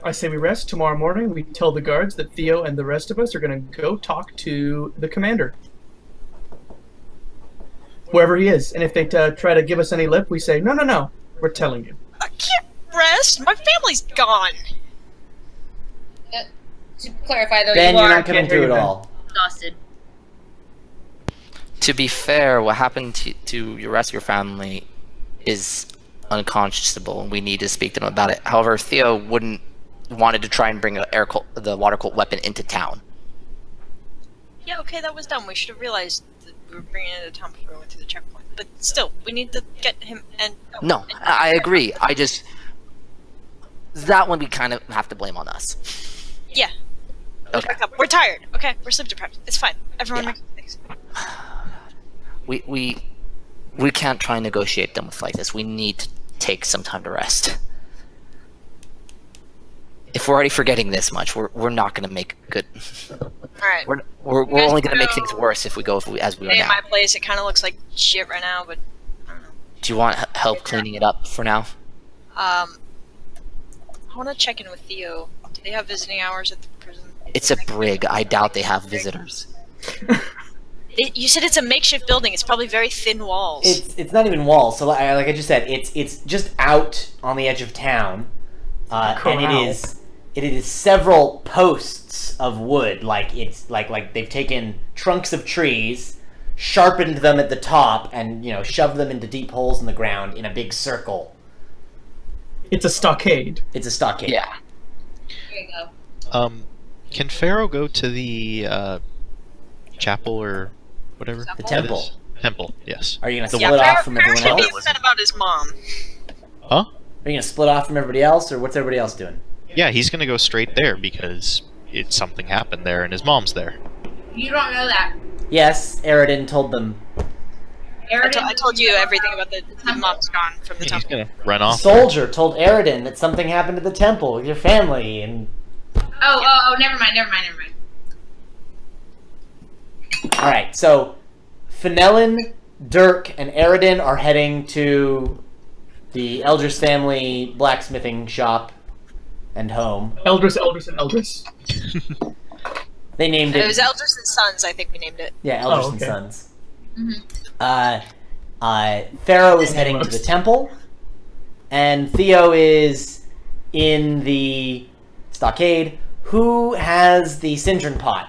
I say we rest. Tomorrow morning, we tell the guards that Theo and the rest of us are going to go talk to the commander. Wherever he is. And if they try to give us any lip, we say, no, we're telling you. I can't rest. My family's gone. To clarify, though, Ben, you you're are not coming Can't hear through you, at Ben. all. exhausted. To be fair, what happened to your rest of your family is unconscionable, and we need to speak to them about it. However, Theo wanted to try and bring the water cult weapon into town. Yeah, okay, that was dumb. We should have realized that we were bringing it into town before we went through the checkpoint. But still, we need to get him and... oh, No, and- I agree. That one we kind of have to blame on us. Yeah. Okay. Back up. We're tired. Okay, we're sleep deprived. It's fine. Everyone Yeah. makes mistakes. We can't try and negotiate them with like this. We need to take some time to rest. If we're already forgetting this much, we're not going to make good. Alright. We're guys only going to make know- things worse if we go as we are Stay now. at my place. It kind of looks like shit right now, but I don't know. Do you want help cleaning it up for now? I want to check in with Theo. Do they have visiting hours at the prison? It's a brig. I doubt they have visitors. You said it's a makeshift building. It's probably very thin walls. It's not even walls. So like I just said, it's just out on the edge of town, and Corral. it is several posts of wood. Like it's like they've taken trunks of trees, sharpened them at the top, and shoved them into deep holes in the ground in a big circle. It's a stockade. It's a stockade. Yeah. There you go. Can Pharaoh go to the chapel or whatever? The that temple. is? Temple, yes. Are you gonna The split one- off from Pharaoh everyone should be else? upset about his mom. Huh? Are you gonna split off from everybody else, or what's everybody else doing? Yeah, he's gonna go straight there because something happened there and his mom's there. You don't know that. Yes, Aridin told them. I told you everything about the mom's gone from the Yeah, he's temple. gonna run The off. soldier told Aridin that something happened at the temple with your family, and Oh, never mind. all right. So, Fenelon Dirk and Aridin are heading to the Eldris family blacksmithing shop and home. Eldris, and Eldris. They named It it. was Elders and Sons, I think we named it. Yeah, Eldris Oh, and okay. Sons. Mm-hmm. Pharaoh is heading to the temple, and Theo is in the stockade. Who has the Syndron pot?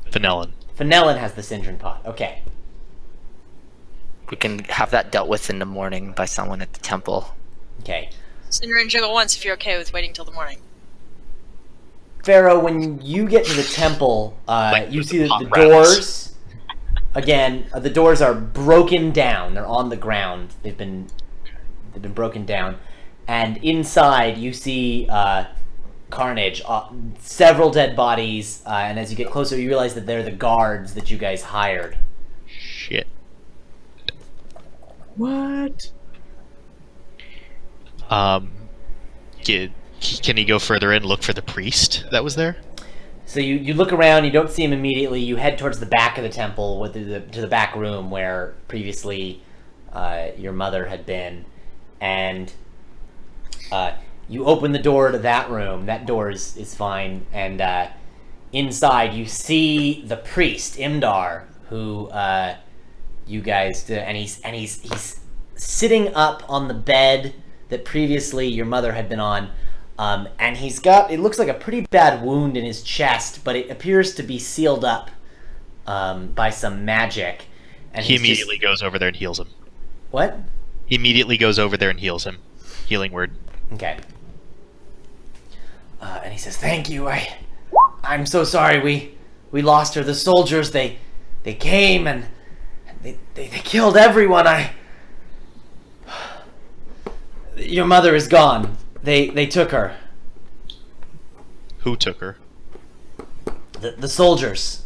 Vanillin. Fenelon has the Syndron pot. Okay. We can have that dealt with in the morning by someone at the temple. Okay. Cinder and jiggle once if you're okay with waiting till the morning. Pharaoh, when you get to the temple, Like you the see that hot the rabbits. doors. Again, the doors are broken down. They're on the ground. They've been broken down, and inside you see carnage. Several dead bodies, and as you get closer, you realize that they're the guards that you guys hired. Shit. What? Can he go further in, look for the priest that was there? So you look around, you don't see him immediately. You head towards the back of the temple, to the back room where previously your mother had been, and you open the door to that room. That door is fine, and inside you see the priest Imdar, who you guys and he's sitting up on the bed that previously your mother had been on. And he's got, it looks like a pretty bad wound in his chest, but it appears to be sealed up by some magic. And He he's just- immediately goes over there and heals him. What? He immediately goes over there and heals him. Healing word. Okay. And he says, "Thank you. I'm so sorry. We lost her. The soldiers, they came and they killed everyone. Your mother is gone. They took her. Who took her? The soldiers.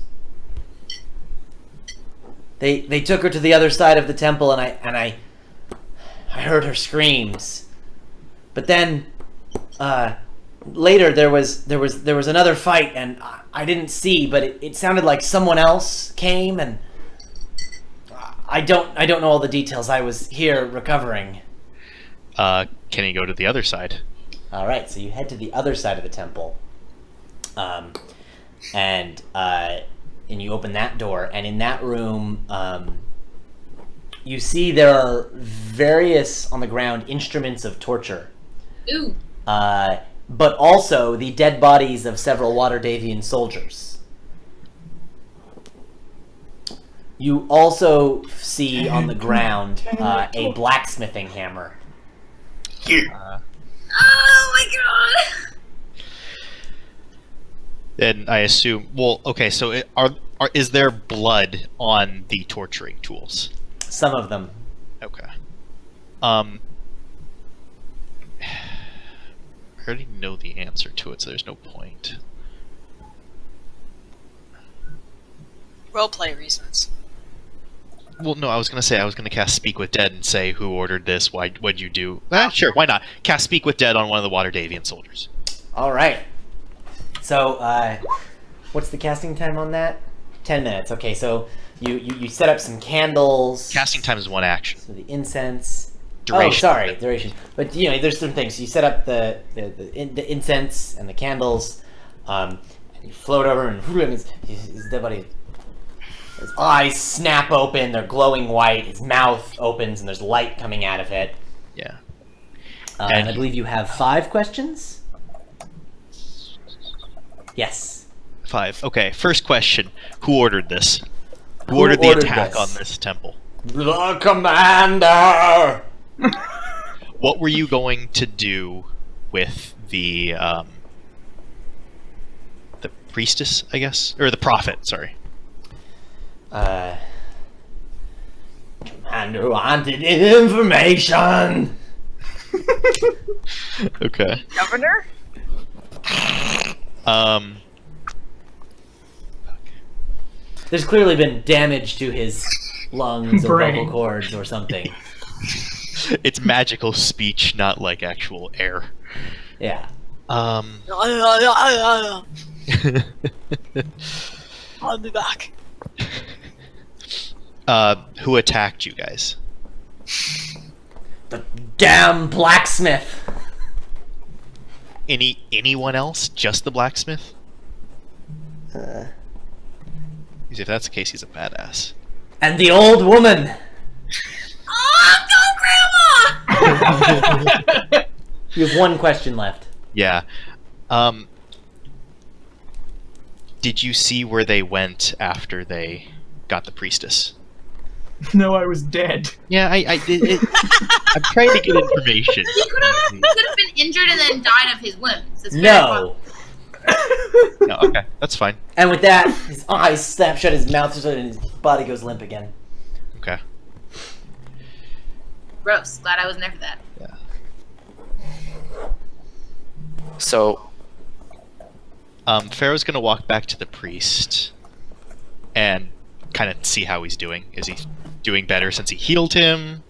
They took her to the other side of the temple, and I heard her screams. But then later there was another fight, and I didn't see, but it sounded like someone else came, and I don't know all the details. I was here recovering. Can he go to the other side? All right, so you head to the other side of the temple, and you open that door, and in that room, you see there are various on the ground instruments of torture, Ooh. but also the dead bodies of several Waterdavian soldiers. You also see on the ground a blacksmithing hammer. Oh my god! And I assume. Well, okay. So, is there blood on the torturing tools? Some of them. Okay. I already know the answer to it, so there's no point. Roleplay reasons. Well, no, I was gonna cast Speak with Dead and say who ordered this. What'd you do? Sure, why not? Cast Speak with Dead on one of the Waterdavian soldiers. All right. So, what's the casting time on that? 10 minutes. Okay, so you set up some candles. Casting time is one action. So the incense. Duration. Oh, sorry, duration. But there's some things. You set up the incense and the candles, and you float over, and his dead body. His eyes snap open. They're glowing white. His mouth opens, and there's light coming out of it. Yeah. And I believe you have 5 questions. Yes. 5. Okay. First question: who ordered this? Who Who ordered the ordered attack this? on this temple? The commander. What were you going to do with the priestess, I guess, or the prophet? Sorry. Commander wanted information. Okay. Governor? There's clearly been damage to his lungs or Brain. vocal cords or something. It's magical speech, not like actual air. Yeah. I'll be back. Who attacked you guys? The damn blacksmith. Anyone else? Just the blacksmith? Uh, Because if that's the case, he's a badass. and the old woman. Oh, go, Grandma! You have one question left. Yeah. Did you see where they went after they got the priestess? No, I was dead. Yeah, I did. I'm trying to get information. He could have been injured and then died of his wounds. It's very No. No, okay, that's fine. And with that, his eyes snap shut, his mouth shut, and his body goes limp again. Okay. gross. Glad I wasn't there for that. So, Pharaoh's gonna walk back to the priest and kind of see how he's doing. Is he doing better since he healed him?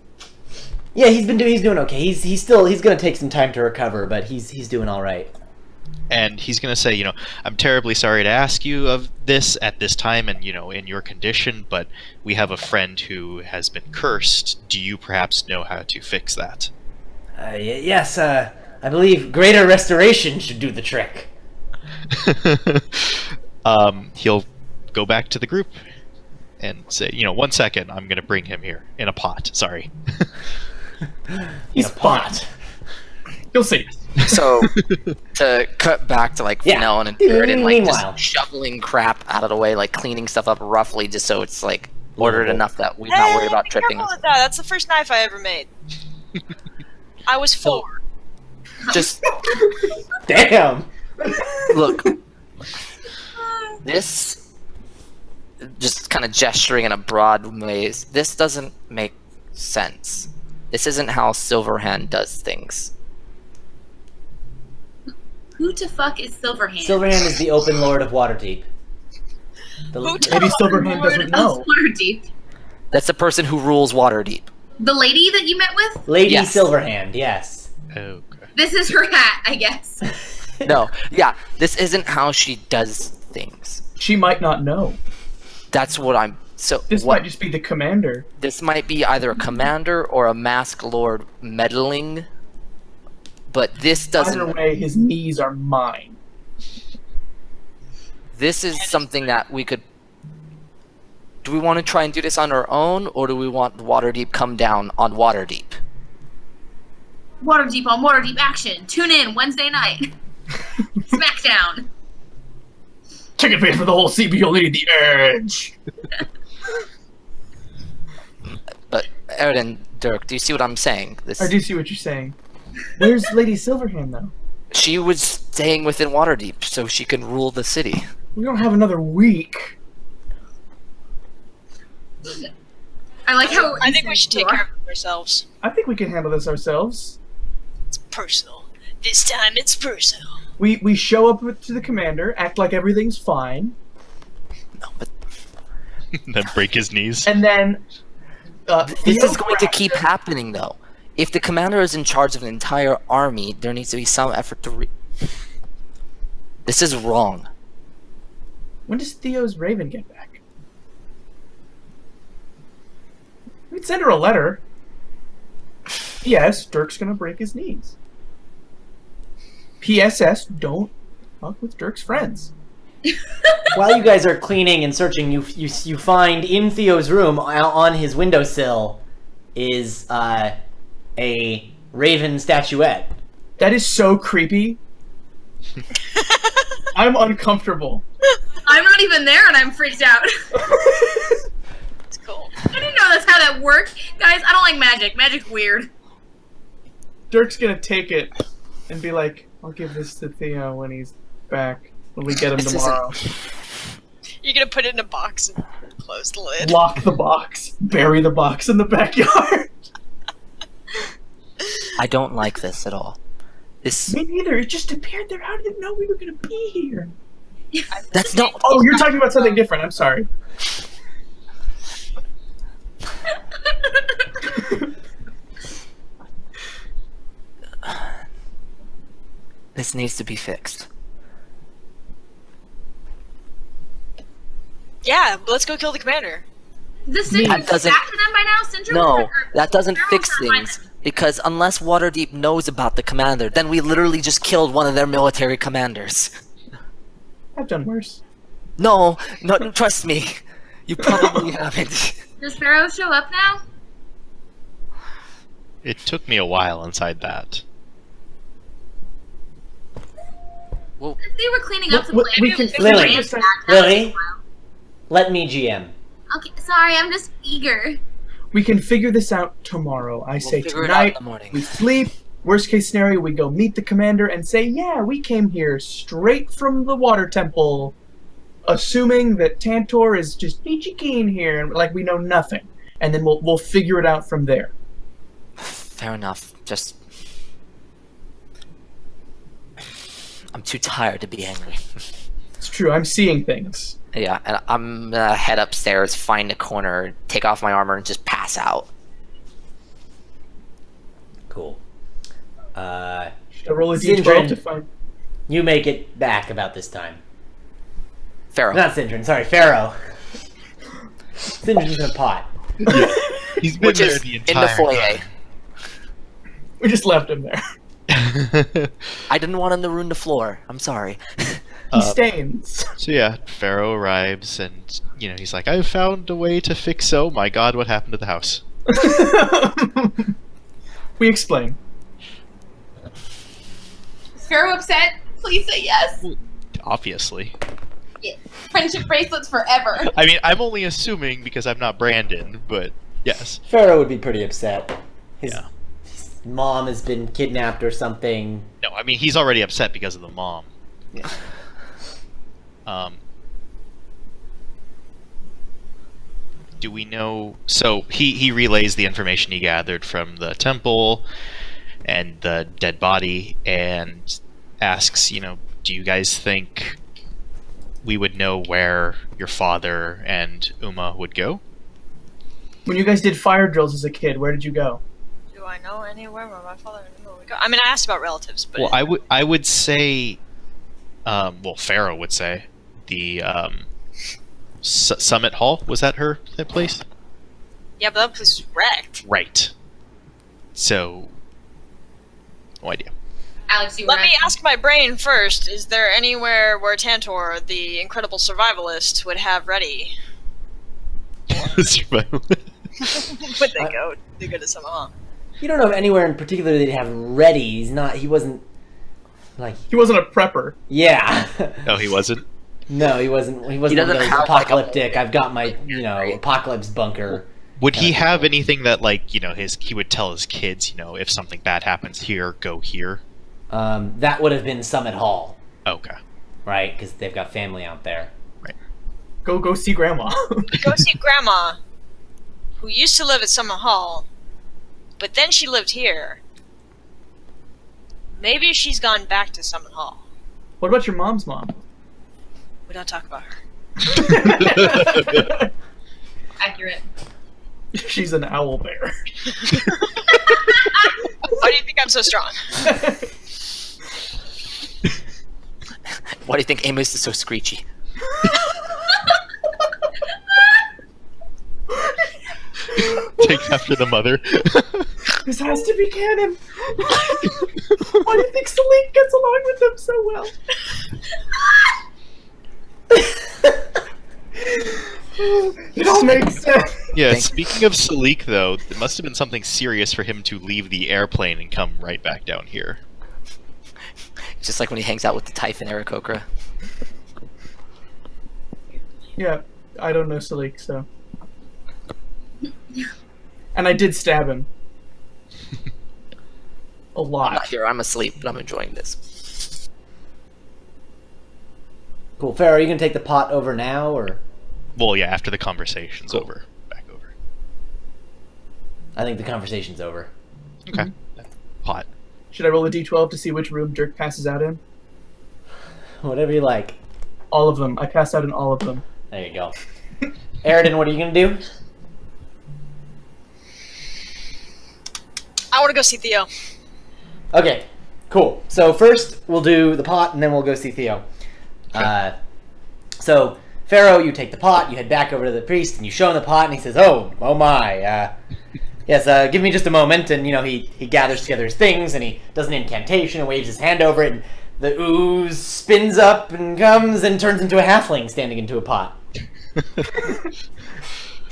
Yeah, he's doing okay. He's gonna take some time to recover, but he's doing all right. And he's gonna say, I'm terribly sorry to ask you of this at this time and, in your condition, but we have a friend who has been cursed. Do you perhaps know how to fix that? Yes, I believe greater restoration should do the trick. He'll go back to the group and say, 1 second, I'm gonna bring him here. In a pot, sorry. He's a pot. You'll see. so to cut back to like Yeah. Fennel and Durden, like Meanwhile. just shoveling crap out of the way, like cleaning stuff up roughly, just so it's like ordered enough that we're not worried about be tripping. careful with that. That's the first knife I ever made. I was 4. Just Damn. look, this, just kind of gesturing in a broad ways, this doesn't make sense. This isn't how Silverhand does things. Who to fuck is Silverhand? Silverhand is the open lord of Waterdeep. Who told Maybe Silverhand Lord doesn't of know. Waterdeep. That's the person who rules Waterdeep. The lady that you met with? Lady Yes. Silverhand, yes. Okay. This is her hat, I guess. No, yeah, this isn't how she does things. She might not know. That's what I'm. So This what? might just be the commander. This might be either a commander or a mask lord meddling, but this doesn't. Either way, his knees are mine. This is something that we could. Do we want to try and do this on our own, or do we want Waterdeep come down on Waterdeep? Waterdeep on Waterdeep action. Tune in Wednesday night. Smackdown. Ticket pay for the whole CB, you'll need the edge. But Erden, Dirk, do you see what I'm saying? This. I do see what you're saying. Where's Lady Silverhand, though? She was staying within Waterdeep so she can rule the city. We don't have another week. I like how I think we should take you are. care of ourselves. I think we can handle this ourselves. It's personal. This time it's personal. We show up to the commander, act like everything's fine, No, but Then break his knees. and then this Theo is going to grabs keep him. happening, though. If the commander is in charge of an entire army, there needs to be some effort to. This is wrong. When does Theo's Raven get back? We'd send her a letter. Yes, Dirk's gonna break his knees. PSS, don't fuck with Dirk's friends. While you guys are cleaning and searching, you find in Theo's room on his windowsill is a raven statuette. That is so creepy. I'm uncomfortable. I'm not even there and I'm freaked out. It's cool. I didn't know that's how that worked. Guys, I don't like magic. Magic's weird. Dirk's gonna take it and be like, I'll give this to Theo when he's back. When we get him This tomorrow. You're gonna put it in a box and close the lid. Lock the box. Bury the box in the backyard. I don't like this at all. This. Me neither. It just appeared there. How did it know we were gonna be here? That's not. Oh, you're talking about something different. I'm sorry. This needs to be fixed. Yeah, let's go kill the commander. The Syndrome That back doesn't- to them by now? Syndrome? No, that doesn't Pharaoh's fix not behind things. them. Because unless Waterdeep knows about the commander, then we literally just killed one of their military commanders. I've done worse. No, trust me. You probably haven't. Does Pharaoh show up now? It took me a while inside that. Well, They were cleaning up some What- land. we can- Lily, That Lily? was a while. Let me GM. Okay, sorry, I'm just eager. We can figure this out tomorrow. I we'll say figure it out in tonight the morning. we sleep. Worst case scenario, we go meet the commander and say, yeah, we came here straight from the water temple, assuming that Tantor is just peachy keen here, and like we know nothing. And then we'll figure it out from there. Fair enough. Just... I'm too tired to be angry. It's true, I'm seeing things. Yeah, and I'm gonna head upstairs, find a corner, take off my armor, and just pass out. Cool. Should I roll a Sindrin. d12 to find... You make it back about this time. Pharaoh. Not Sindrin, sorry, Pharaoh. Sindrin's in a pot. He's been Which there is the in the entire foyer. We just left him there. time. I didn't want him to ruin the floor. I'm sorry. He stains. So yeah, Pharaoh arrives and, he's like, I've found a way to fix, oh my god, what happened to the house? We explain. Pharaoh upset? Please say yes. Obviously. Friendship bracelets forever. I mean, I'm only assuming because I'm not Brandon, but yes. Pharaoh would be pretty upset. His Yeah. mom has been kidnapped or something. No, I mean, he's already upset because of the mom. Yeah. Do we know? So he relays the information he gathered from the temple and the dead body, and asks, do you guys think we would know where your father and Uma would go? When you guys did fire drills as a kid, where did you go? Do I know anywhere where my father would go? I mean, I asked about relatives, but Well, I would say, Pharaoh would say the Summit Hall, was that that place? yeah, but that place was wrecked. Right. So, no idea. Alex, you Let were me asking- ask my brain first. Is there anywhere where Tantor, the incredible survivalist, would have ready? Survival. Would they go? They go to some hall. You don't know of anywhere in particular they'd have ready. He wasn't, like, He wasn't a prepper. yeah. No, he wasn't. No, he wasn't one doesn't of those have, like, a- apocalyptic, I've got my, apocalypse bunker. Would he have anything that, like, he would tell his kids, if something bad happens here, go here? That would have been Summit Hall, Okay. right? Because they've got family out there. Go see grandma. Go see Grandma, who used to live at Summer Hall, but then she lived here. Maybe she's gone back to Summer Hall. What about your mom's mom? We don't talk about her. Accurate. She's an owl bear. Why do you think I'm so strong? Why do you think Amos is so screechy? Take after the mother. This has to be canon. Why do you think Celine gets along with them so well? It all makes sense. Yeah, Thank- speaking of Salik, though, it must have been something serious for him to leave the airplane and come right back down here. It's just like when he hangs out with the Typhon Aarakocra. Yeah, I don't know Salik, so. And I did stab him. A I'm lot. not here, I'm asleep, but I'm enjoying this. Cool. Pharaoh, are you going to take the pot over now, or? Well, yeah, after the conversation's Cool. over. Back over. I think the conversation's over. Okay. Pot. Should I roll a d12 to see which room Dirk passes out in? Whatever you like. All of them. I pass out in all of them. There you go. Aridin, what are you going to do? I want to go see Theo. Okay, cool. So first we'll do the pot, and then we'll go see Theo. So Pharaoh, you take the pot, you head back over to the priest, and you show him the pot, and he says, "Oh my, yes, give me just a moment." And he gathers together his things, and he does an incantation and waves his hand over it, and the ooze spins up and comes and turns into a halfling standing into a pot.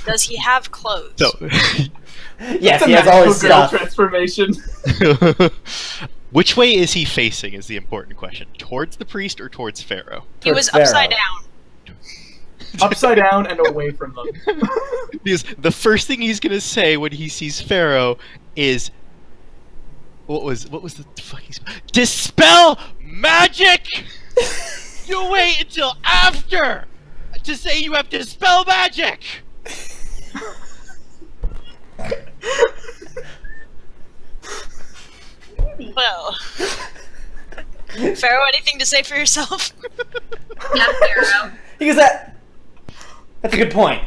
Does he have clothes? So, Yes, It's a he has all his magical girl stuff. transformation. which way is he facing is the important question. Towards the priest or towards Pharaoh? He was Towards upside Pharaoh. down. Upside down and away from them. Because the first thing he's gonna say when he sees Pharaoh is, what was the fucking dispel magic? You wait until after to say you have dispel magic. Well, Pharaoh, anything to say for yourself? Yeah, Pharaoh. He goes, that's a good point.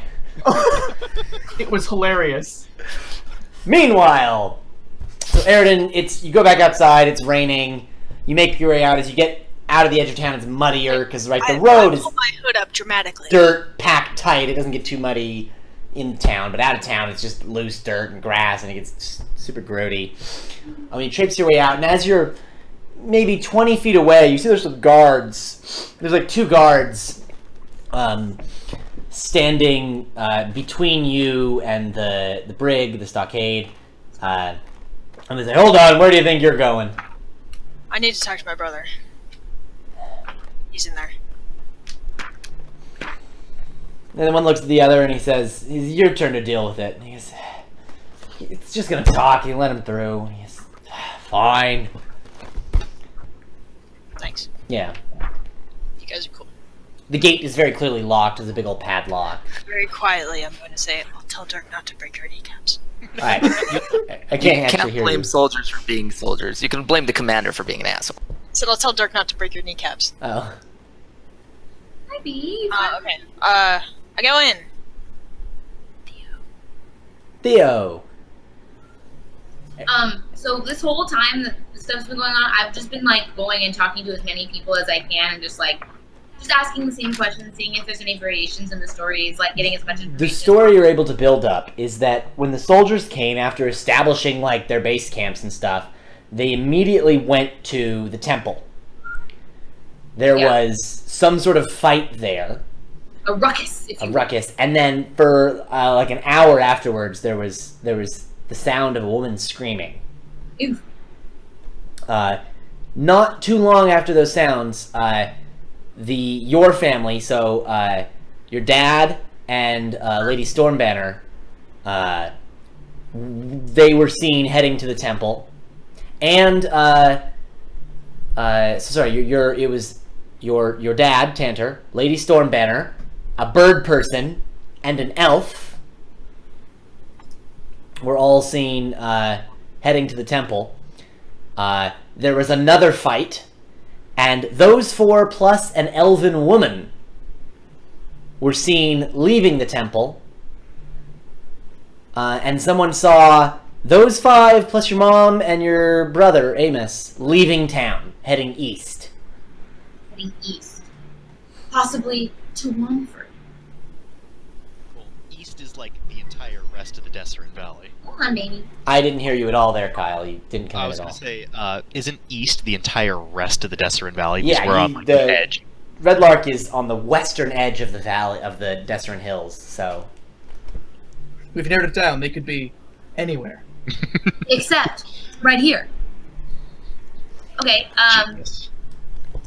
It was hilarious. Meanwhile, so Aridin, you go back outside, it's raining, you make your way out. As you get out of the edge of town, it's muddier, because the road I is pull my hood up dramatically. dirt packed tight. It doesn't get too muddy in town, but out of town it's just loose dirt and grass, and it gets just super grody. You traipse your way out, and as you're maybe 20 feet away, you see there's some guards. There's like 2 guards standing between you and the brig, the stockade. And they say, "Hold on, where do you think you're going?" I need to talk to my brother. He's in there. And then one looks at the other and he says, "It's your turn to deal with it." And he goes, "It's just gonna talk." You let him through. He goes, "Fine." Thanks. Yeah. You guys are cool. The gate is very clearly locked. There's a big old padlock. Very quietly, I'm going to say, I'll tell Dirk not to break your kneecaps. Alright. I can't You actually can't hear blame you. soldiers for being soldiers. You can blame the commander for being an asshole. So I'll tell Dirk not to break your kneecaps. Oh. Hi, Beef. Okay. I go in. Theo. So this whole time that the stuff's been going on, I've just been like going and talking to as many people as I can, and just asking the same questions, seeing if there's any variations in the stories, like getting as much information. The story you're able to build up is that when the soldiers came after establishing like their base camps and stuff, they immediately went to the temple. There Yeah. was some sort of fight there, A ruckus, if a you ruckus, and then for like an hour afterwards, there was the sound of a woman screaming. Oof. Not too long after those sounds, your family, so your dad and Lady Stormbanner, they were seen heading to the temple, and it was your dad, Tantor, Lady Stormbanner, a bird person, and an elf were all seen heading to the temple. There was another fight, and those 4 plus an elven woman were seen leaving the temple. And someone saw those 5 plus your mom and your brother, Amos, leaving town, heading east. heading east, possibly to Longford. Well, east is like the entire rest of the Deseret Valley. Hold on, baby. I didn't hear you at all there, Kyle. You didn't come I in was at going all. to say, isn't east the entire rest of the Deseret Valley? Because Yeah, we're on like, the- the edge. Red Lark is on the western edge of the valley of the Deseret Hills, so We've narrowed it down. They could be anywhere. Except right here. Okay. Genius.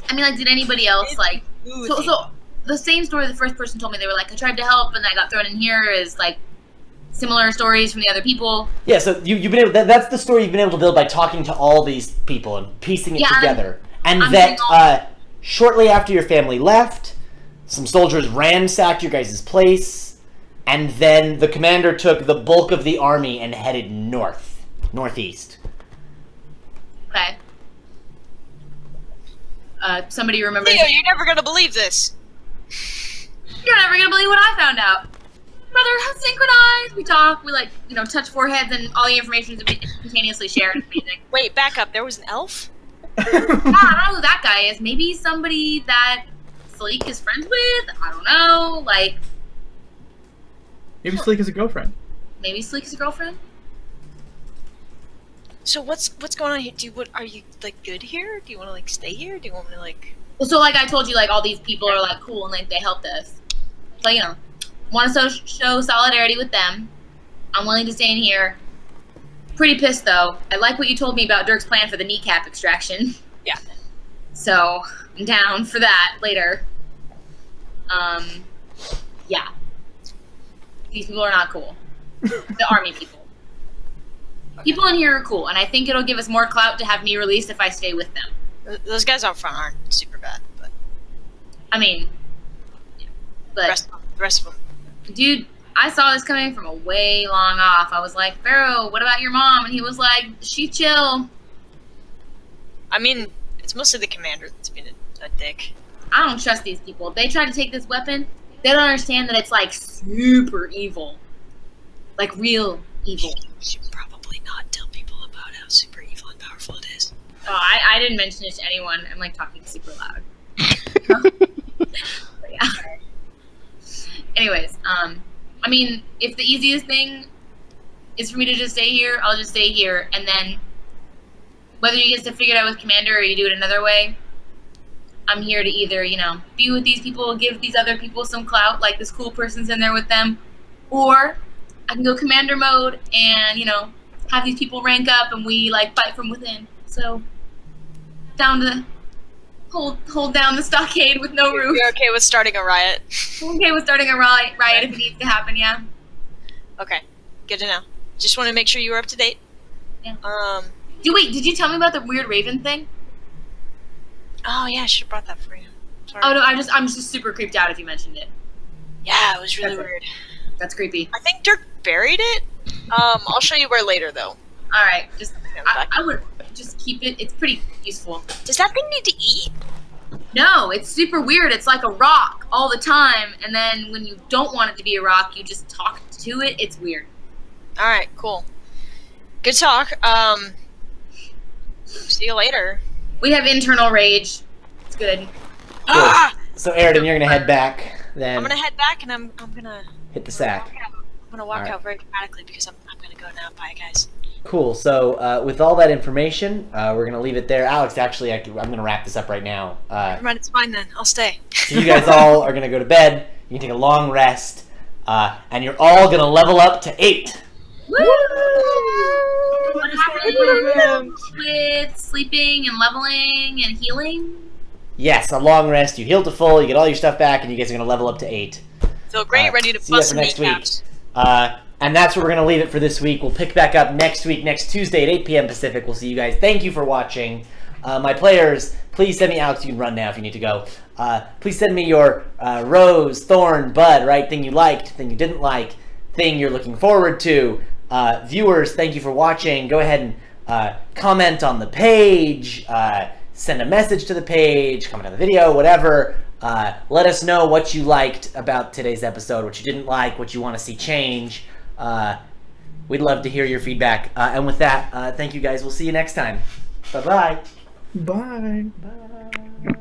I mean, like, did anybody else like? Ooh, So the same story the first person told me. They were like, I tried to help and I got thrown in here. Is like similar stories from the other people. yeah. So you've been able. That's the story you've been able to build by talking to all these people and piecing it Yeah, together. And I'm that saying shortly after your family left, some soldiers ransacked your guys' place, and then the commander took the bulk of the army and headed northeast. Okay. Somebody remembers. Theo, you're never gonna believe this. You're never gonna believe what I found out. Brother, synchronized. We talk. We touch foreheads, and all the information is instantaneously shared. It's amazing. Wait, back up. There was an elf? I don't know who that guy is. Maybe somebody that Sleek is friends with. I don't know. Like, Maybe Sleek is a girlfriend. maybe Sleek's a girlfriend. So what's going on here? Are you like good here? Do you want to like stay here? Do you want me to like? Well, so like I told you, like all these people are like cool and like they helped us. So you know, want to show solidarity with them. I'm willing to stay in here. Pretty pissed though. I like what you told me about Dirk's plan for the kneecap extraction. Yeah. So I'm down for that later. Yeah. These people are not cool. The army people. People in here are cool, and I think it'll give us more clout to have me released if I stay with them. Those guys out front aren't super bad, but I mean, yeah. the But rest of them. dude, I saw this coming from a way long off. I was like, Pharaoh, what about your mom? And he was like, she chill. I mean, it's mostly the commander that's been a dick. I don't trust these people. If they try to take this weapon, they don't understand that it's like super evil. Like real evil. You should probably not tell people about how super evil and powerful it is. Oh, I didn't mention it to anyone. I'm like talking super loud. But yeah. Anyways, I mean, if the easiest thing is for me to just stay here, I'll just stay here. And then whether you get to figure it out with Commander or you do it another way, I'm here to either, you know, be with these people, give these other people some clout, like this cool person's in there with them, or I can go Commander mode and, you know, have these people rank up and we, like, fight from within. So, down to hold down the stockade with no roof. You're okay with starting a riot? I'm okay with starting a riot if it needs to happen, yeah. Okay, good to know. Just want to make sure you were up to date. Yeah. Wait, Did you tell me about the weird raven thing? Oh yeah, I should have brought that for you. Sorry. Oh no, I'm just super creeped out if you mentioned it. Yeah, it was really That's it. weird. That's creepy. I think Dirk buried it. I'll show you where later though. All right, I would just keep it. It's pretty useful. Does that thing need to eat? No, it's super weird. It's like a rock all the time, and then when you don't want it to be a rock, you just talk to it. It's weird. All right, cool. Good talk. See you later. We have internal rage. It's good. Ah! So, Aridin, you're gonna head back. Then I'm gonna head back and I'm gonna hit the sack. I'm gonna walk Alright. out very dramatically because I'm gonna go now. Bye, guys. Cool. So, with all that information, we're gonna leave it there. Alex, actually, I'm gonna wrap this up right now. Never mind, it's fine then. I'll stay. So you guys all are gonna go to bed. You can take a long rest, and you're all gonna level up to 8. Woo! What happened with sleeping and leveling and healing? Yes, a long rest. You heal to full. You get all your stuff back, and you guys are gonna level up to 8. Feel great, ready to see you bust for some next week. kneecaps. And that's where we're going to leave it for this week. We'll pick back up next week, next Tuesday at 8 p.m. Pacific. We'll see you guys. Thank you for watching. My players, please send me, Alex, you can run now if you need to go. Please send me your rose, thorn, bud, right? Thing you liked, thing you didn't like, thing you're looking forward to. Viewers, thank you for watching. Go ahead and comment on the page. Send a message to the page. Comment on the video, whatever. Let us know what you liked about today's episode, what you didn't like, what you want to see change. We'd love to hear your feedback. And with that, thank you guys. We'll see you next time. Bye-bye. Bye. Bye.